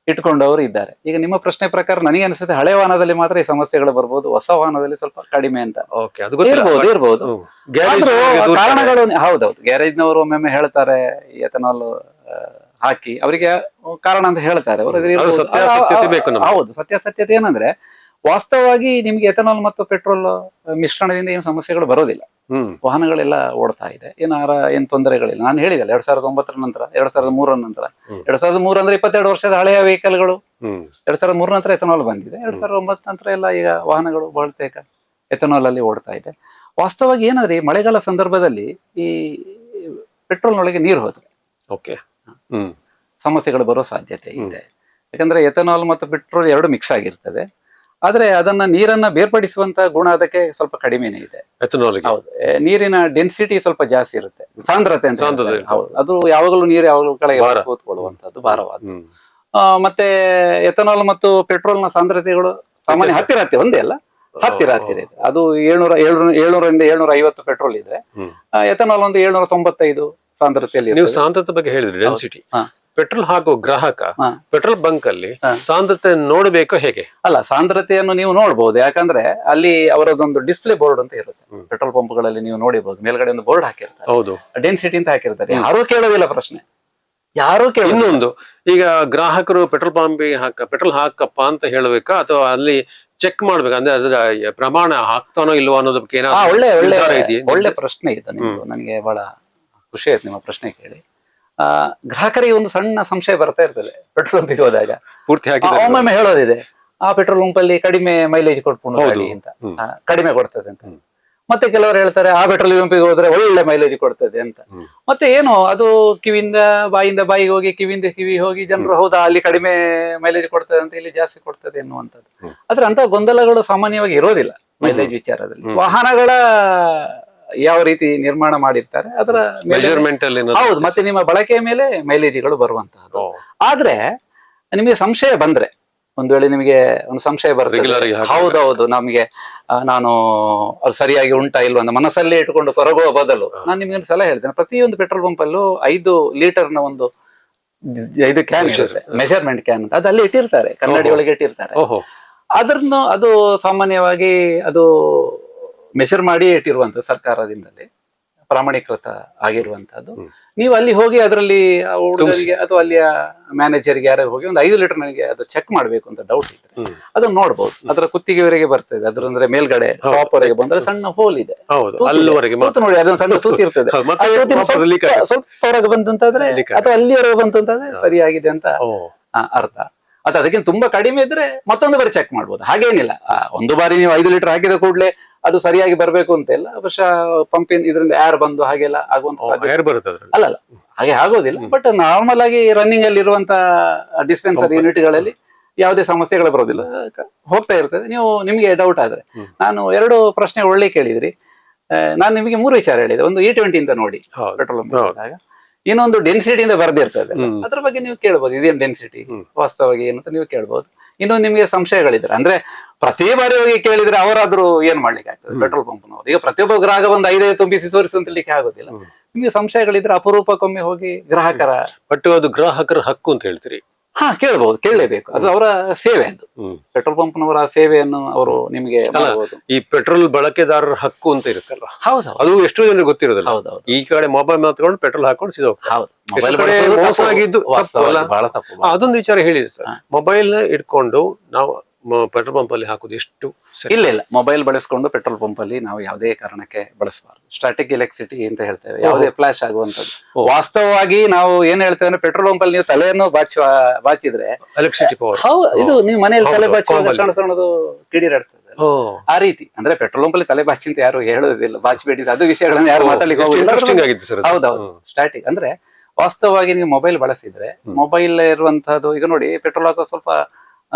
ಇಟ್ಕೊಂಡವರು ಇದ್ದಾರೆ. ಈಗ ನಿಮ್ಮ ಪ್ರಶ್ನೆ ಪ್ರಕಾರ ನನಗೆ ಅನಿಸುತ್ತೆ ಹಳೆ ವಾಹನದಲ್ಲಿ ಮಾತ್ರ ಈ ಸಮಸ್ಯೆಗಳು ಬರ್ಬೋದು, ಹೊಸ ವಾಹನದಲ್ಲಿ ಸ್ವಲ್ಪ ಕಡಿಮೆ ಅಂತ.
ಓಕೆ, ಅದು ಗೊತ್ತಿಲ್ಲ.
ಇರ್ಬೋದು. ಆದ್ರೂ ಕಾರಣಗಳು ಹೌದೌದು, ಗ್ಯಾರೇಜ್ನವರು ಒಮ್ಮೊಮ್ಮೆ ಹೇಳ್ತಾರೆ ಎಥನಾಲ್ ಹಾಕಿ, ಅವರಿಗೆ ಕಾರಣ ಅಂತ ಹೇಳ್ತಾರೆ. ಹೌದು, ಸತ್ಯಾಸತ್ಯತೆ ಏನಂದ್ರೆ ವಾಸ್ತವವಾಗಿ ನಿಮ್ಗೆ ಎಥನಾಲ್ ಮತ್ತು ಪೆಟ್ರೋಲ್ ಮಿಶ್ರಣದಿಂದ ಏನು ಸಮಸ್ಯೆಗಳು ಬರೋದಿಲ್ಲ. ವಾಹನಗಳೆಲ್ಲ ಓಡ್ತಾ ಇದೆ, ಏನ್ ತೊಂದರೆಗಳಿಲ್ಲ. ನಾನು ಹೇಳಿದಲ್ಲ 2009 ನಂತರ, 2003 ನಂತರ, 2003 ಅಂದ್ರೆ 22 ವರ್ಷದ ಹಳೆಯ ವೆಹಿಕಲ್ಗಳು, 2003 ನಂತರ ಎಥನಾಲ್ ಬಂದಿದೆ. 2009 ನಂತರ ಎಲ್ಲ ಈಗ ವಾಹನಗಳು ಬಹುತೇಕ ಎಥನಾಲ್ ಅಲ್ಲಿ ಓಡ್ತಾ ಇದೆ. ವಾಸ್ತವವಾಗಿ ಏನಂದ್ರೆ ಈ ಮಳೆಗಾಲ ಸಂದರ್ಭದಲ್ಲಿ ಈ ಪೆಟ್ರೋಲ್ನೊಳಗೆ ನೀರು ಹೋದ್ರೆ
ಓಕೆ
ಸಮಸ್ಯೆಗಳು ಬರೋ ಸಾಧ್ಯತೆ ಇದೆ. ಯಾಕಂದ್ರೆ ಎಥನಾಲ್ ಮತ್ತು ಪೆಟ್ರೋಲ್ ಎರಡು ಮಿಕ್ಸ್ ಆಗಿರ್ತದೆ. ಆದ್ರೆ ಅದನ್ನ ನೀರನ್ನ ಬೇರ್ಪಡಿಸುವಂತ ಗುಣ ಅದಕ್ಕೆ ಸ್ವಲ್ಪ ಕಡಿಮೆನೇ ಇದೆ. ಹೌದು, ನೀರಿನ ಡೆನ್ಸಿಟಿ ಸ್ವಲ್ಪ ಜಾಸ್ತಿ ಇರುತ್ತೆ, ಸಾಂದ್ರತೆ ಅಂತ. ಹೌದು, ಅದು ಯಾವಾಗಲೂ ನೀರು ಯಾವಾಗಲೂ ಕೆಳಗೆ ಕೂತ್ಕೊಳ್ಳುವಂತದ್ದು, ಭಾರವಾದ. ಮತ್ತೆ ಎಥನಾಲ್ ಮತ್ತು ಪೆಟ್ರೋಲ್ ನ ಸಾಂದ್ರತೆಗಳು ಸಾಮಾನ್ಯ ಹತ್ತಿರ ಒಂದೇ ಅಲ್ಲ, ಹತ್ತಿರ ಇದೆ. ಅದು 700ರಿಂದ 750 ಪೆಟ್ರೋಲ್ ಇದೆ, ಎಥನಾಲ್ ಒಂದು 795 ಸಾಂದ್ರತೆಯಲ್ಲಿ.
ನೀವು ಸಾಂದ್ರತೆ ಬಗ್ಗೆ ಹೇಳಿದ್ರಿ, ಡೆನ್ಸಿಟಿ. ಪೆಟ್ರೋಲ್ ಹಾಕೋ ಗ್ರಾಹಕ ಪೆಟ್ರೋಲ್ ಬಂಕ್ ಅಲ್ಲಿ ಸಾಂದ್ರತೆ ನೋಡಬೇಕು ಹೇಗೆ?
ಅಲ್ಲ, ಸಾಂದ್ರತೆಯನ್ನು ನೀವು ನೋಡಬಹುದು. ಯಾಕಂದ್ರೆ ಅಲ್ಲಿ ಅವರದೊಂದು ಡಿಸ್ಪ್ಲೇ ಬೋರ್ಡ್ ಅಂತ ಇರುತ್ತೆ. ಪೆಟ್ರೋಲ್ ಪಂಪ್ ಗಳಲ್ಲಿ ನೀವು ನೋಡಬಹುದು, ಮೇಲ್ಗಡೆ ಒಂದು ಬೋರ್ಡ್ ಹಾಕಿರ್ತಾರೆ,
ಹೌದು,
ಡೆನ್ಸಿಟಿ ಅಂತ ಹಾಕಿರ್ತಾರೆ. ಯಾರು ಕೇಳೋದಿಲ್ಲ ಪ್ರಶ್ನೆ, ಯಾರು ಕೇಳ.
ಇನ್ನೊಂದು, ಈಗ ಗ್ರಾಹಕರು ಪೆಟ್ರೋಲ್ ಪಂಪ್ ಪೆಟ್ರೋಲ್ ಹಾಕಪ್ಪ ಅಂತ ಹೇಳಬೇಕಾ, ಅಥವಾ ಅಲ್ಲಿ ಚೆಕ್ ಮಾಡ್ಬೇಕು, ಅಂದ್ರೆ ಅದರ ಪ್ರಮಾಣ ಹಾಕ್ತಾನೋ ಇಲ್ವೋ ಅನ್ನೋದ್ರ ಬಗ್ಗೆ
ಒಳ್ಳೆ ಪ್ರಶ್ನೆ ಇದೆ ನಿಮ್ದು. ನನಗೆ ಬಹಳ ಖುಷಿ ಆಯ್ತು ನಿಮ್ಮ ಪ್ರಶ್ನೆ ಕೇಳಿ. ಗ್ರಾಹಕರಿಗೆ ಒಂದು ಸಣ್ಣ ಸಂಶಯ ಬರ್ತಾ ಇರ್ತದೆ ಪೆಟ್ರೋಲ್ ಪಂಪಿಗೆ ಹೋದಾಗ.
ಪೂರ್ತಿ
ಒಮ್ಮೊಮ್ಮೆ ಹೇಳೋದಿದೆ, ಆ ಪೆಟ್ರೋಲ್ ಪಂಪ್ ಅಲ್ಲಿ ಕಡಿಮೆ ಮೈಲೇಜ್ ಕೊಡ್ಕೊಂಡು ಅಂತ, ಕಡಿಮೆ ಕೊಡ್ತದೆ ಅಂತ. ಮತ್ತೆ ಕೆಲವರು ಹೇಳ್ತಾರೆ ಆ ಪೆಟ್ರೋಲ್ ಪಂಪಿಗೆ ಹೋದ್ರೆ ಒಳ್ಳೆ ಮೈಲೇಜ್ ಕೊಡ್ತದೆ ಅಂತ. ಮತ್ತೆ ಏನು ಅದು ಬಾಯಿಂದ ಬಾಯಿಗೆ ಹೋಗಿ, ಕಿವಿಯಿಂದ ಕಿವಿ ಹೋಗಿ ಜನರು ಹೌದಾ ಅಲ್ಲಿ ಕಡಿಮೆ ಮೈಲೇಜ್ ಕೊಡ್ತದೆ ಅಂತ, ಇಲ್ಲಿ ಜಾಸ್ತಿ ಕೊಡ್ತದೆ ಎನ್ನುವಂಥದ್ದು. ಆದ್ರೆ ಅಂತ ಗೊಂದಲಗಳು ಸಾಮಾನ್ಯವಾಗಿ ಇರೋದಿಲ್ಲ ಮೈಲೇಜ್ ವಿಚಾರದಲ್ಲಿ. ವಾಹನಗಳ ಯಾವ ರೀತಿ ನಿರ್ಮಾಣ ಮಾಡಿರ್ತಾರೆ ಅದರ
ಮೆಜರ್ಮೆಂಟ್ ಅಲ್ಲಿ.
ಹೌದು, ಮತ್ತೆ ನಿಮ್ಮ ಬಳಕೆಯ ಮೇಲೆ ಮೈಲೇಜ್ಗಳು ಬರುವಂತಹದ್ದು. ಆದ್ರೆ ನಿಮಗೆ ಸಂಶಯ ಬಂದ್ರೆ, ಒಂದು ವೇಳೆ ನಿಮಗೆ ಒಂದು ಸಂಶಯ ಬರ್ತದೆ, ಹೌದೌದು ನಮ್ಗೆ ನಾನು ಅದು ಸರಿಯಾಗಿ ಉಂಟಾ ಇಲ್ವಾ ಅಂತ ಮನಸ್ಸಲ್ಲೇ ಇಟ್ಕೊಂಡು ಕೊರಗುವ ಬದಲು ನಾನು ನಿಮ್ಗೆ ಸಲಹೆ ಹೇಳ್ತೇನೆ. ಪ್ರತಿಯೊಂದು ಪೆಟ್ರೋಲ್ ಪಂಪ್ ಅಲ್ಲೂ 5 ಲೀಟರ್ನ ಒಂದು ಇದು ಕ್ಯಾನ್ ಇರುತ್ತೆ, ಮೆಜರ್ಮೆಂಟ್ ಕ್ಯಾನ್ ಅಂತ. ಅದು ಅಲ್ಲಿ ಇಟ್ಟಿರ್ತಾರೆ, ಕನ್ನಡಿ ಒಳಗೆ ಇಟ್ಟಿರ್ತಾರೆ. ಅದನ್ನು ಅದು ಸಾಮಾನ್ಯವಾಗಿ ಅದು ಮೆಷರ್ ಮಾಡಿ ಇಟ್ಟಿರುವಂತ ಸರ್ಕಾರದಿಂದಲೇ ಪ್ರಾಮಾಣೀಕೃತ ಆಗಿರುವಂತದ್ದು. ನೀವು ಅಲ್ಲಿ ಹೋಗಿ ಅದರಲ್ಲಿ ಹುಡುಗರಿಗೆ ಅಥವಾ ಅಲ್ಲಿಯ ಮ್ಯಾನೇಜರ್ಗೆ ಯಾರು ಹೋಗಿ ಒಂದು 5 ಲೀಟರ್ ನನಗೆ ಅದು ಚೆಕ್ ಮಾಡ್ಬೇಕು ಅಂತ ಡೌಟ್ ಇದ್ರೆ ಅದನ್ನ ನೋಡ್ಬೋದು. ಅದರ ಕುತ್ತಿಗೆವರೆಗೆ ಬರ್ತದೆ, ಅದ್ರ ಅಂದ್ರೆ ಮೇಲ್ಗಡೆ ಟಾಪ್ ವರೆಗೆ ಬಂದ್ರೆ ಸಣ್ಣ ಹೋಲ್ ಇದೆ, ನೋಡಿ ಅದೊಂದು ಸಣ್ಣ ತೂತು ಇರ್ತದೆ. ಸ್ವಲ್ಪ ಹೊರಗೆ ಬಂತಂತಾದ್ರೆ ಅಥವಾ ಅಲ್ಲಿವರೆಗೆ ಬಂತಂತಾದ್ರೆ ಸರಿಯಾಗಿದೆ ಅಂತ ಅರ್ಥ. ಅಥವಾ ಅದಕ್ಕಿಂತ ತುಂಬಾ ಕಡಿಮೆ ಇದ್ರೆ ಮತ್ತೊಂದು ಬಾರಿ ಚೆಕ್ ಮಾಡ್ಬೋದು. ಹಾಗೇನಿಲ್ಲ, ಒಂದು ಬಾರಿ ನೀವು 5 ಲೀಟರ್ ಹಾಕಿದ ಕೂಡಲೇ ಅದು ಸರಿಯಾಗಿ ಬರ್ಬೇಕು ಅಂತ ಇಲ್ಲ. ಬಹುಶಃ ಪಂಪಿನ ಇದರಿಂದ ಏರ್ ಬಂದು ಹಾಗೆಲ್ಲ ಆಗುವಂತ ಅಲ್ಲ, ಹಾಗೆ ಆಗೋದಿಲ್ಲ. ಬಟ್ ನಾರ್ಮಲ್ ಆಗಿ ರನ್ನಿಂಗ್ ಅಲ್ಲಿ ಇರುವಂತ ಡಿಸ್ಪೆನ್ಸರ್ ಯೂನಿಟ್ಗಳಲ್ಲಿ ಯಾವುದೇ ಸಮಸ್ಯೆಗಳು ಬರೋದಿಲ್ಲ, ಹೋಗ್ತಾ ಇರ್ತದೆ. ನಿಮ್ಗೆ ಡೌಟ್ ಆದ್ರೆ ನಾನು 2 ಪ್ರಶ್ನೆ ಒಳ್ಳೆ ಕೇಳಿದ್ರಿ. ನಾನು ನಿಮಗೆ 3 ವಿಚಾರ ಹೇಳಿದೆ. ಒಂದು E20 ಅಂತ ನೋಡಿ ಪೆಟ್ರೋಲ್ ಬಂದಾಗ, ಇನ್ನೊಂದು ಡೆನ್ಸಿಟಿಯಿಂದ ಬರ್ದಿರ್ತದೆ, ಅದ್ರ ಬಗ್ಗೆ ನೀವು ಕೇಳ್ಬೋದು, ಇದೇನು ಡೆನ್ಸಿಟಿ ವಾಸ್ತವವಾಗಿ ಏನು ಅಂತ ನೀವು ಕೇಳ್ಬೋದು. ಇನ್ನೊಂದು ನಿಮ್ಗೆ ಸಂಶಯಗಳಿದ್ರೆ, ಅಂದ್ರೆ ಪ್ರತಿ ಬಾರಿ ಹೋಗಿ ಕೇಳಿದ್ರೆ ಅವರಾದ್ರೂ ಏನ್ ಮಾಡ್ಲಿಕ್ಕೆ ಆಗ್ತದೆ ಪೆಟ್ರೋಲ್ ಪಂಪ್ನವರು. ಈಗ ಪ್ರತಿಯೊಬ್ಬ ಗ್ರಾಹಕ ಬಂದು 5 ತುಂಬಿಸಿ ತೋರಿಸು ಅಂತಲಿಕ್ಕೆ ಆಗೋದಿಲ್ಲ. ನಿಮ್ಗೆ ಸಂಶಯಗಳಿದ್ರೆ ಅಪರೂಪಕ್ಕೊಮ್ಮೆ ಹೋಗಿ ಗ್ರಾಹಕರ
ಬಟ್ ಅದು ಗ್ರಾಹಕರ ಹಕ್ಕು ಅಂತ ಹೇಳ್ತೀರಿ.
ಕೇಳಬಹುದು, ಕೇಳಲೇಬೇಕು, ಅದು ಅವರ ಸೇವೆ. ಅದು ಪೆಟ್ರೋಲ್ ಪಂಪ್ನವರ ಸೇವೆಯನ್ನು ಅವರು ನಿಮ್ಗೆ
ಈ ಪೆಟ್ರೋಲ್ ಬಳಕೆದಾರರ ಹಕ್ಕು ಅಂತ ಇರುತ್ತಲ್ಲ,
ಹೌದು,
ಅದು ಎಷ್ಟೋ ಜನರಿಗೆ ಗೊತ್ತಿರೋದಿಲ್ಲ. ಈ ಕಡೆ ಮೊಬೈಲ್ ಮಾತ್ಕೊಂಡು ಪೆಟ್ರೋಲ್ ಹಾಕೊಂಡು ಸಿದ ಮೋಸ ಆಗಿದ್ದು
ಬಹಳ ತಪ್ಪು.
ಅದೊಂದು ವಿಚಾರ ಹೇಳಿದೆ ಸರ್, ಮೊಬೈಲ್ ಇಟ್ಕೊಂಡು ನಾವು ಪೆಟ್ರೋಲ್ ಪಂಪ್ ಅಲ್ಲಿ ಹಾಕುದು ಎಷ್ಟು
ಇಲ್ಲ. ಮೊಬೈಲ್ ಬಳಸ್ಕೊಂಡು ಪೆಟ್ರೋಲ್ ಪಂಪ್ ಅಲ್ಲಿ ನಾವು ಯಾವುದೇ ಕಾರಣಕ್ಕೆ ಬಳಸಬಾರ್ದು. ಸ್ಟಾಟಿಕ್ ಎಲೆಕ್ಟ್ರಿಸಿಟಿ ಅಂತ ಹೇಳ್ತೇವೆ, ಯಾವುದೇ ಫ್ಲಾಶ್ ಆಗುವಂತದ್ದು. ವಾಸ್ತವವಾಗಿ ನಾವು ಏನ್ ಹೇಳ್ತೇವೆ ಅಂದ್ರೆ ಪೆಟ್ರೋಲ್ ಪಂಪ್ ಅಲ್ಲಿ ನೀವು ತಲೆಯನ್ನು ಬಾಚಿದ್ರೆ
ಎಲೆಕ್ಟ್ರಿಸಿಟಿ ಪವರ್,
ಇದು ನೀವು ಮನೆಯಲ್ಲಿ ತಲೆ ಬಾಚುವಾಗ ಸಣ್ಣ ಸಣ್ಣದು ಕಿಡಿರಾಡ್ತದೆ. ಆ ರೀತಿ ಅಂದ್ರೆ ಪೆಟ್ರೋಲ್ ಪಂಪ್ ಅಲ್ಲಿ ತಲೆ ಬಾಚಿ ಅಂತ ಯಾರು ಹೇಳೋದಿಲ್ಲ, ಬಾಚಿಬೇಡಿ, ಅದು ವಿಷಯಗಳನ್ನ ಯಾರು ಮಾತಾಡ್ಲಿಕ್ಕೆ ಹೋಗುದಿಲ್ಲ. ಹೌದೌದು, ಸ್ಟಾಟಿಕ್ ಅಂದ್ರೆ ವಾಸ್ತವವಾಗಿ ನೀವು ಮೊಬೈಲ್ ಬಳಸಿದ್ರೆ ಮೊಬೈಲ್ ಇರುವಂತಹದ್ದು, ಈಗ ನೋಡಿ ಪೆಟ್ರೋಲ್ ಹಾಕೋ ಸ್ವಲ್ಪ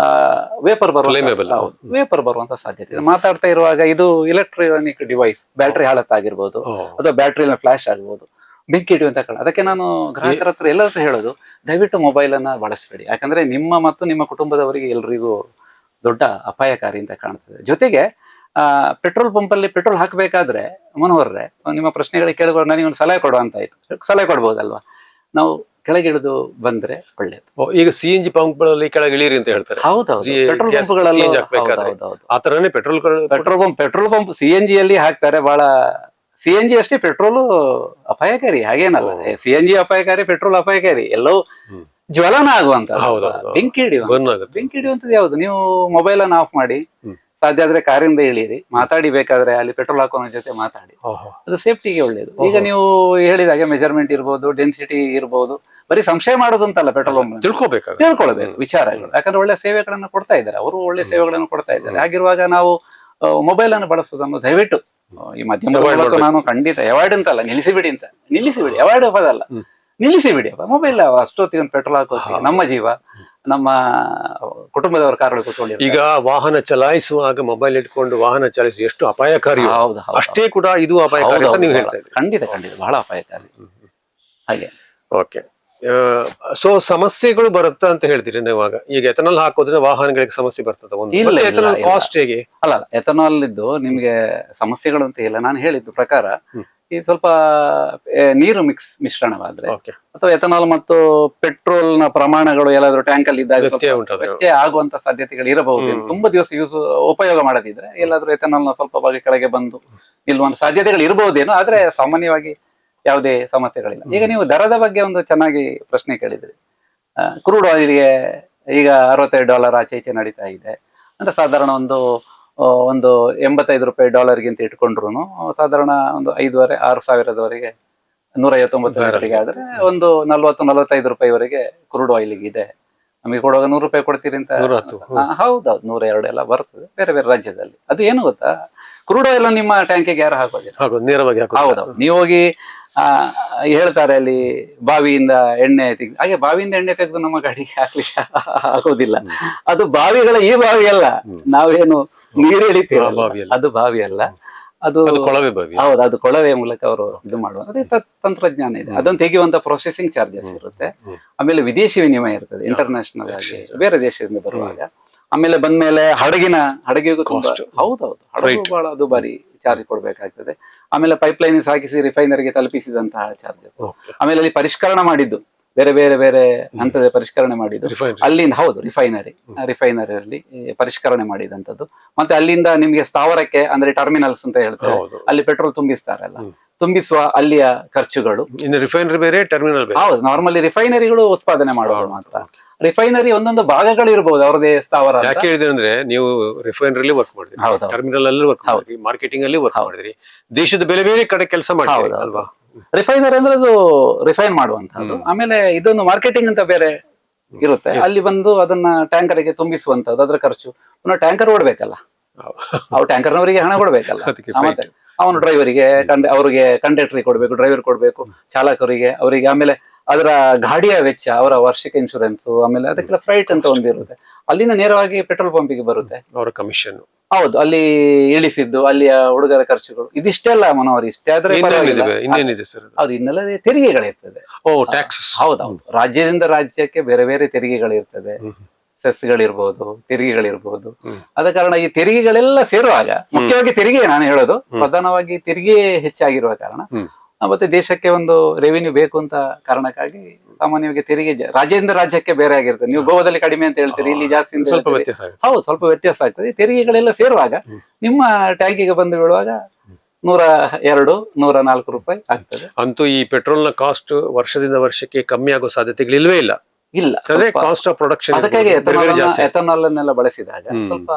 ವೇಪರ್ ಬರುವಂತ ಸಾಧ್ಯತೆ ಇದೆ. ಮಾತಾಡ್ತಾ ಇರುವಾಗ ಇದು ಎಲೆಕ್ಟ್ರಾನಿಕ್ ಡಿವೈಸ್, ಬ್ಯಾಟ್ರಿ ಹಾಳತ್ತಾಗಿರ್ಬೋದು ಅಥವಾ ಬ್ಯಾಟ್ರಿನ ಫ್ಲಾಶ್ ಆಗ್ಬೋದು, ಬೆಂಕಿ ಹಿಡಿಯುವಂತ ಕಾರಣ. ಅದಕ್ಕೆ ನಾನು ಗ್ರಾಹಕರ ಹತ್ರ ಎಲ್ಲರ ಹತ್ರ ಹೇಳೋದು, ದಯವಿಟ್ಟು ಮೊಬೈಲ್ ಅನ್ನ ಬಳಸಬೇಡಿ. ಯಾಕಂದ್ರೆ ನಿಮ್ಮ ಮತ್ತು ನಿಮ್ಮ ಕುಟುಂಬದವರಿಗೆ ಎಲ್ರಿಗೂ ದೊಡ್ಡ ಅಪಾಯಕಾರಿ ಅಂತ ಕಾಣ್ತದೆ. ಜೊತೆಗೆ ಪೆಟ್ರೋಲ್ ಪಂಪ್ ಅಲ್ಲಿ ಪೆಟ್ರೋಲ್ ಹಾಕಬೇಕಾದ್ರೆ ಮನೋಹರ್ರೆ, ನಿಮ್ಮ ಪ್ರಶ್ನೆಗಳಿಗೆ ಕೇಳಿಕೊಂಡು ನನಗೆ ಒಂದು ಸಲಹೆ ಕೊಡುವಂತ ಆಯ್ತು. ಸಲಹೆ ಕೊಡ್ಬೋದಲ್ವಾ? ನಾವು ಕೆಳಗಿಳಿದು ಬಂದ್ರೆ ಒಳ್ಳೇದು.
ಈಗ CNG ಪಂಪ್ಗಳಲ್ಲಿ ಕೆಳಗೆ ಇಳಿರಿ ಅಂತ ಹೇಳ್ತಾರೆ.
ಹೌದೌದು,
ಜಿ-
ಪೆಟ್ರೋಲ್
ಗ್ಯಾಸ್
ಪಂಪ್ಗಳಲ್ಲೂ
CNG ಹಾಕ್ಬೇಕಾದ್ರೆ. ಆ ತರನೇ
ಪೆಟ್ರೋಲ್ ಪಂಪ್ CNG ಯಲ್ಲಿ ಹಾಕ್ತಾರೆ. ಬಹಳ CNG ಅಷ್ಟೇ, ಪೆಟ್ರೋಲು ಅಪಾಯಕಾರಿ ಹಾಗೇನಲ್ಲ. CNG ಅಪಾಯಕಾರಿ, ಪೆಟ್ರೋಲ್ ಅಪಾಯಕಾರಿ, ಎಲ್ಲವೂ ಜ್ವಲನ ಆಗುವಂತ, ಬೆಂಕಿ ಹಿಡಿಯುವಂತದ್ದು ಯಾವುದು. ನೀವು ಮೊಬೈಲ್ ಅನ್ನು ಆಫ್ ಮಾಡಿ, ಸಾಧ್ಯ ಆದ್ರೆ ಕಾರಿಂದ ಇಳಿರಿ, ಮಾತಾಡಿ, ಬೇಕಾದ್ರೆ ಅಲ್ಲಿ ಪೆಟ್ರೋಲ್ ಹಾಕೋನ ಜೊತೆ ಮಾತಾಡಿ, ಅದು ಸೇಫ್ಟಿಗೆ ಒಳ್ಳೇದು. ಈಗ ನೀವು ಹೇಳಿದಾಗೆ ಮೆಜರ್ಮೆಂಟ್ ಇರ್ಬೋದು, ಡೆನ್ಸಿಟಿ ಇರ್ಬೋದು, ಬರೀ ಸಂಶಯ ಮಾಡೋದು ಅಂತಲ್ಲ, ಪೆಟ್ರೋಲ್ ಪಂಪ್ ತಿಳ್ಕೊಳ್ಬೇಕು ವಿಚಾರಗಳು. ಯಾಕಂದ್ರೆ ಒಳ್ಳೆ ಸೇವೆಗಳನ್ನು ಕೊಡ್ತಾ ಇದ್ದಾರೆ, ಅವರು ಒಳ್ಳೆ ಸೇವೆಗಳನ್ನು ಕೊಡ್ತಾ ಇದ್ದಾರೆ. ಹಾಗಿರುವಾಗ ನಾವು ಮೊಬೈಲ್ ಅನ್ನು ಬಳಸೋದನ್ನು ದಯವಿಟ್ಟು ಈ ಮಾಧ್ಯಮ ನಾನು ಖಂಡಿತ ಅವಾಯ್ಡ್ ಅಂತಲ್ಲ, ನಿಲ್ಲಿಸಿಬಿಡಿ, ಅವಾಯ್ಡ್ ಹೋಗೋದಲ್ಲ, ನಿಲ್ಲಿಸಿಬಿಡಿ. ಮೊಬೈಲ್ ಅಷ್ಟೊತ್ತಿಗೆ ಒಂದು ಪೆಟ್ರೋಲ್ ಹಾಕೋತಿ, ನಮ್ಮ ಜೀವ, ನಮ್ಮ ಕುಟುಂಬದವರ ಕಾರಲ್ಲಿ ಕೂತ್ಕೊಂಡು.
ಈಗ ವಾಹನ ಚಲಾಯಿಸುವಾಗ ಮೊಬೈಲ್ ಇಟ್ಕೊಂಡು ವಾಹನ ಚಲಾಯಿಸಿ ಎಷ್ಟು ಅಪಾಯಕಾರಿ, ಅಷ್ಟೇ ಕೂಡ ಇದು ಅಪಾಯಕಾರಿ ಅಂತ ನೀವು ಹೇಳ್ತಾ ಇದ್ದೀರಿ.
ಖಂಡಿತ ಬಹಳ ಅಪಾಯಕಾರಿ. ಹಾಗೆ
ಓಕೆ. ಸೊ ಸಮಸ್ಯೆಗಳು ಬರುತ್ತಾ ಅಂತ ಹೇಳ್ತೀರಿ ನೀವಾಗ? ಈಗ ಎಥನಾಲ್ ಹಾಕೋದ್ರೆ ವಾಹನಗಳಿಗೆ ಸಮಸ್ಯೆ ಬರ್ತದೆ. ಒಂದು ಎಥನಾಲ್ ಕಾಸ್ಟ್ ಹೇಗೆ?
ಅಲ್ಲ, ಎಥನಾಲ್ ಇದ್ದು ನಿಮ್ಗೆ ಸಮಸ್ಯೆಗಳು ಅಂತ ಇಲ್ಲ. ನಾನು ಹೇಳಿದ್ದು ಪ್ರಕಾರ ಈ ಸ್ವಲ್ಪ ನೀರು ಮಿಶ್ರಣವಾದ್ರೆ, ಅಥವಾ ಎಥನಾಲ್ ಮತ್ತು ಪೆಟ್ರೋಲ್ ನ ಪ್ರಮಾಣಗಳು ಎಲ್ಲಾದ್ರೂ ಟ್ಯಾಂಕ್ ಅಲ್ಲಿ ಇದ್ದಾಗ ವ್ಯತ್ಯಯ ಆಗುವಂತ ಸಾಧ್ಯತೆಗಳು ಇರಬಹುದು. ತುಂಬಾ ದಿವಸ ಉಪಯೋಗ ಮಾಡದಿದ್ರೆ ಎಲ್ಲಾದ್ರೂ ಎಥನಾಲ್ ನ ಸ್ವಲ್ಪ ಭಾಗ ಕೆಳಗೆ ಬಂದು ನಿಲ್ಲುವಂತ ಸಾಧ್ಯತೆಗಳು ಇರಬಹುದೇನೋ. ಆದ್ರೆ ಸಾಮಾನ್ಯವಾಗಿ ಯಾವುದೇ ಸಮಸ್ಯೆಗಳಿಲ್ಲ. ಈಗ ನೀವು ದರದ ಬಗ್ಗೆ ಒಂದು ಚೆನ್ನಾಗಿ ಪ್ರಶ್ನೆ ಕೇಳಿದ್ರಿ. ಕ್ರೂಡ್ ಆಯಿಲ್ಗೆ ಈಗ $65 ಆಚೆ ಈಚೆ ನಡೀತಾ ಇದೆ ಅಂದ್ರೆ, ಸಾಧಾರಣ ಒಂದು $85 ಗಿಂತ ಇಟ್ಕೊಂಡ್ರು ಸಾಧಾರಣ ಒಂದು 5,500-6 ಸಾವಿರದವರೆಗೆ, 159 ಆದ್ರೆ ಒಂದು $40-45 ಕ್ರೂಡ್ ಆಯಿಲ್ಗೆ ಇದೆ. ನಮಗೆ ಕೊಡುವಾಗ $100 ಕೊಡ್ತೀರಿ ಅಂತ. ಹೌದೌದು, 102 ಎಲ್ಲ ಬರ್ತದೆ ಬೇರೆ ಬೇರೆ ರಾಜ್ಯದಲ್ಲಿ. ಅದು ಏನು ಗೊತ್ತಾ, ಕ್ರೂಡ್ ಆಯಿಲ್ ನಿಮ್ಮ ಟ್ಯಾಂಕಿಗೆ ಯಾರು ಹಾಕೋದಿಲ್ಲ. ಹೌದೌದು, ನೀವು ಹೋಗಿ ಹೇಳ್ತಾರೆ ಅಲ್ಲಿ ಬಾವಿಯಿಂದ ಎಣ್ಣೆ ತೆಗೆದು, ಹಾಗೆ ಬಾವಿಯಿಂದ ಎಣ್ಣೆ ತೆಗೆದು ನಮ್ಮ ಗಾಡಿಗೆ ಹಾಕ್ಲಿಕ್ಕೆ ಆಗೋದಿಲ್ಲ. ಅದು ಬಾವಿಗಳ ಈ ಬಾವಿ ಅಲ್ಲ, ನಾವೇನು ನೀರು ಎಳಿತೀವಿ ಅದು ಬಾವಿ ಅಲ್ಲ, ಅದು ಕೊಳವೆ ಬಾವಿ. ಹೌದು, ಅದು ಕೊಳವೆ ಮೂಲಕ ಅವರು ಇದು ಮಾಡುವ ಅದೇ ತಂತ್ರಜ್ಞಾನ ಇದೆ. ಅದನ್ನು ತೆಗೆಯುವಂತ ಪ್ರೊಸೆಸಿಂಗ್ ಚಾರ್ಜಸ್ ಇರುತ್ತೆ. ಆಮೇಲೆ ವಿದೇಶಿ ವಿನಿಮಯ ಇರ್ತದೆ, ಇಂಟರ್ನ್ಯಾಷನಲ್ ಆಗಿ ಬೇರೆ ದೇಶದಿಂದ ಬರುವಾಗ. ಆಮೇಲೆ ಬಂದ್ಮೇಲೆ ಹಡಗಿಗೂ ತುಂಬಾ, ಹೌದೌದು, ಹಡಗು ಬಹಳ ದುಬಾರಿ ಚಾರ್ಜ್ ಕೊಡ್ಬೇಕಾಗ್ತದೆ. ಆಮೇಲೆ ಪೈಪ್ಲೈನ್ ಸಾಗಿಸಿ ರಿಫೈನರಿಗೆ ತಲುಪಿಸಿದಂತಹ ಚಾರ್ಜಸ್. ಆಮೇಲೆ ಅಲ್ಲಿ ಪರಿಷ್ಕರಣ ಮಾಡಿದ್ದು, ಬೇರೆ ಬೇರೆ ಬೇರೆ ಹಂತದ ಪರಿಷ್ಕರಣೆ ಮಾಡಿದ್ದು ಅಲ್ಲಿಂದ. ಹೌದು, ರಿಫೈನರಿಯಲ್ಲಿ ಪರಿಷ್ಕರಣೆ ಮಾಡಿದಂಥದ್ದು. ಮತ್ತೆ ಅಲ್ಲಿಂದ ನಿಮ್ಗೆ ಸ್ಥಾವರಕ್ಕೆ ಅಂದ್ರೆ ಟರ್ಮಿನಲ್ಸ್ ಅಂತ ಹೇಳ್ತಾರೆ, ಅಲ್ಲಿ ಪೆಟ್ರೋಲ್ ತುಂಬಿಸ್ತಾರಲ್ಲ, ತುಂಬಿಸುವ ಅಲ್ಲಿಯ ಖರ್ಚುಗಳು.
ರಿಫೈನರಿ ಬೇರೆ, ಟರ್ಮಿನಲ್ ಬೇರೆ.
ಹೌದು, ನಾರ್ಮಲಿ ರಿಫೈನರಿಗಳು ಉತ್ಪಾದನೆ ಮಾಡೋದು ಮಾತ್ರ. ರಿಫೈನರಿ ಒಂದೊಂದು ಭಾಗಗಳು ಇರಬಹುದು ಅವ್ರದೇ ಸ್ಥಾವರ.
ಯಾಕೆ ಹೇಳಿದ್ರೆ ಅಂದ್ರೆ, ನೀವು ರಿಫೈನರಿ ವರ್ಕ್ ಮಾಡಿದ್ರಿ, ಟರ್ಮಿನಲ್ ಅಲ್ಲಿ ವರ್ಕ್ ಮಾಡಿದ್ರಿ, ಮಾರ್ಕೆಟಿಂಗ್ ಅಲ್ಲಿ ವರ್ಕ್ ಮಾಡಿದ್ರಿ, ದೇಶದ ಬೇರೆ ಬೇರೆ ಕಡೆ ಕೆಲಸ ಮಾಡ್ತೀರಿ ಅಲ್ವಾ.
ರಿಫೈನರಿ ಅಂದ್ರೆ ಅದು ರಿಫೈನ್ ಮಾಡುವಂತದ್ದು. ಆಮೇಲೆ ಇದೊಂದು ಮಾರ್ಕೆಟಿಂಗ್ ಅಂತ ಬೇರೆ ಇರುತ್ತೆ, ಅಲ್ಲಿ ಬಂದು ಅದನ್ನ ಟ್ಯಾಂಕರ್ಗೆ ತುಂಬಿಸುವಂತದ್ದು, ಅದ್ರ ಖರ್ಚು. ಪುನಃ ಟ್ಯಾಂಕರ್ ಓಡ್ಬೇಕಲ್ಲ, ಅವು ಟ್ಯಾಂಕರ್ನವರಿಗೆ ಹಣ ಕೊಡ್ಬೇಕಲ್ಲ. ಮತ್ತೆ ಅವನು ಡ್ರೈವರಿಗೆ, ಅವ್ರಿಗೆ ಕಂಡಕ್ಟರಿಗೆ ಕೊಡ್ಬೇಕು, ಡ್ರೈವರ್ ಕೊಡ್ಬೇಕು, ಚಾಲಕರಿಗೆ, ಅವರಿಗೆ. ಆಮೇಲೆ ಅದರ ಗಾಡಿಯ ವೆಚ್ಚ, ಅವರ ವಾರ್ಷಿಕ ಇನ್ಶೂರೆನ್ಸ್, ಆಮೇಲೆ ಅದಕ್ಕೆಲ್ಲ ಫ್ರೈಟ್ ಅಂತ ಒಂದು ಇರುತ್ತೆ. ಅಲ್ಲಿಂದ ನೇರವಾಗಿ ಪೆಟ್ರೋಲ್ ಪಂಪಿಗೆ ಬರುತ್ತೆ ಅವರ ಕಮಿಷನ್. ಹೌದು, ಅಲ್ಲಿ ಇಳಿಸಿದ್ದು, ಅಲ್ಲಿಯ ಹುಡುಗರ ಖರ್ಚುಗಳು, ಇದಿಷ್ಟೆಲ್ಲ ಮನೋಹರ್. ಇಷ್ಟೇ ಆದ್ರೆ ಹೌದು, ಇನ್ನೆಲ್ಲ ತೆರಿಗೆಗಳಿರ್ತದೆ. ಹೌದೌದು, ರಾಜ್ಯದಿಂದ ರಾಜ್ಯಕ್ಕೆ ಬೇರೆ ಬೇರೆ ತೆರಿಗೆಗಳಿರ್ತದೆ, ಸೆಸ್ಗಳಿರ್ಬೋದು, ತೆರಿಗೆಗಳಿರ್ಬೋದು. ಆದ ಕಾರಣ ಈ ತೆರಿಗೆಗಳೆಲ್ಲ ಸೇರುವಾಗ, ಮುಖ್ಯವಾಗಿ ತೆರಿಗೆ ನಾನು ಹೇಳೋದು, ಪ್ರಧಾನವಾಗಿ ತೆರಿಗೆ ಹೆಚ್ಚಾಗಿರುವ ಕಾರಣ, ಮತ್ತೆ ದೇಶಕ್ಕೆ ಒಂದು ರೆವಿನ್ಯೂ ಬೇಕು ಅಂತ ಕಾರಣಕ್ಕಾಗಿ ಸಾಮಾನ್ಯವಾಗಿ ತೆರಿಗೆ ರಾಜ್ಯದಿಂದ ರಾಜ್ಯಕ್ಕೆ ಬೇರೆ ಆಗಿರ್ತದೆ. ನೀವು ಗೋವಾದಲ್ಲಿ ಕಡಿಮೆ ಅಂತ ಹೇಳ್ತೀರಿ, ಇಲ್ಲಿ ಜಾಸ್ತಿ. ಹೌದು, ಸ್ವಲ್ಪ ವ್ಯತ್ಯಾಸ ಆಗ್ತದೆ. ತೆರಿಗೆಗಳೆಲ್ಲ ಸೇರುವಾಗ ನಿಮ್ಮ ಟ್ಯಾಂಕಿಗೆ ಬಂದು ಬೀಳುವಾಗ $102-104 ಆಗ್ತದೆ.
ಅಂತೂ ಈ ಪೆಟ್ರೋಲ್ ನ ಕಾಸ್ಟ್ ವರ್ಷದಿಂದ ವರ್ಷಕ್ಕೆ ಕಮ್ಮಿ ಆಗೋ ಸಾಧ್ಯತೆಗಳು ಇಲ್ವೇ ಇಲ್ಲ. Cost of production.
ಅದಕ್ಕಾಗಿ ಎಥನಾಲ್ ಅನ್ನೆಲ್ಲ ಬಳಸಿದಾಗ ಸ್ವಲ್ಪ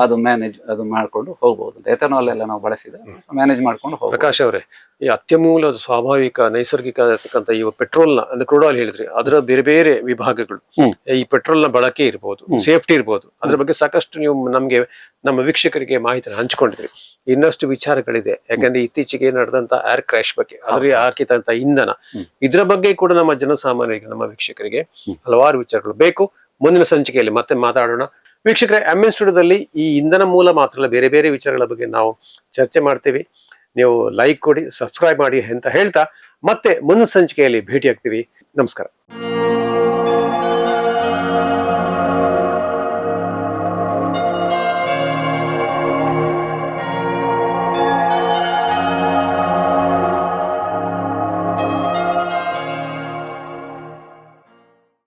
ಅದು ಮಾಡ್ಕೊಂಡು ಹೋಗ್ಬಹುದು. ಎಥನಾಲ್ ಎಲ್ಲ ನಾವು ಬಳಸಿದ ಮ್ಯಾನೇಜ್ ಮಾಡ್ಕೊಂಡು ಹೋಗ್ಬೋದು.
ಪ್ರಕಾಶ್ ಅವರೇ, ಈ ಅತ್ಯಮೂಲ ಸ್ವಾಭಾವಿಕ ನೈಸರ್ಗಿಕ ಇರತಕ್ಕಂತ ಈ ಪೆಟ್ರೋಲ್ ನ ಅಂದ್ರೆ ಕ್ರೂಡ್ ಆಯಿಲ್ ಹೇಳಿದ್ರಿ, ಅದರ ಬೇರೆ ಬೇರೆ ವಿಭಾಗಗಳು, ಈ ಪೆಟ್ರೋಲ್ ನ ಬಳಕೆ ಇರ್ಬೋದು, ಸೇಫ್ಟಿ ಇರ್ಬೋದು, ಅದ್ರ ಬಗ್ಗೆ ಸಾಕಷ್ಟು ನೀವು ನಮ್ಮ ವೀಕ್ಷಕರಿಗೆ ಮಾಹಿತಿ ಹಂಚ್ಕೊಂಡಿದ್ರಿ. ಇನ್ನಷ್ಟು ವಿಚಾರಗಳಿದೆ, ಯಾಕಂದ್ರೆ ಇತ್ತೀಚೆಗೆ ನಡೆದಂತ ಏರ್ ಕ್ರಾಶ್ ಬಗ್ಗೆ, ಅದ್ರ ಹಾಕಿದಂತ ಇಂಧನ, ಇದ್ರ ಬಗ್ಗೆ ಕೂಡ ನಮ್ಮ ಜನಸಾಮಾನ್ಯರಿಗೆ, ನಮ್ಮ ವೀಕ್ಷಕರಿಗೆ ಹಲವಾರು ವಿಚಾರಗಳು ಬೇಕು. ಮುಂದಿನ ಸಂಚಿಕೆಯಲ್ಲಿ ಮತ್ತೆ ಮಾತಾಡೋಣ. ವೀಕ್ಷಕರೇ, MS ಸ್ಟುಡಿಯೋದಲ್ಲಿ ಈ ಇಂಧನ ಮೂಲ ಮಾತ್ರ ಅಲ್ಲ, ಬೇರೆ ಬೇರೆ ವಿಚಾರಗಳ ಬಗ್ಗೆ ನಾವು ಚರ್ಚೆ ಮಾಡ್ತೀವಿ. ನೀವು ಲೈಕ್ ಕೊಡಿ, ಸಬ್ಸ್ಕ್ರೈಬ್ ಮಾಡಿ ಅಂತ ಹೇಳ್ತಾ ಮತ್ತೆ ಮುಂದಿನ ಸಂಚಿಕೆಯಲ್ಲಿ ಭೇಟಿ ಆಗ್ತೀವಿ. ನಮಸ್ಕಾರ.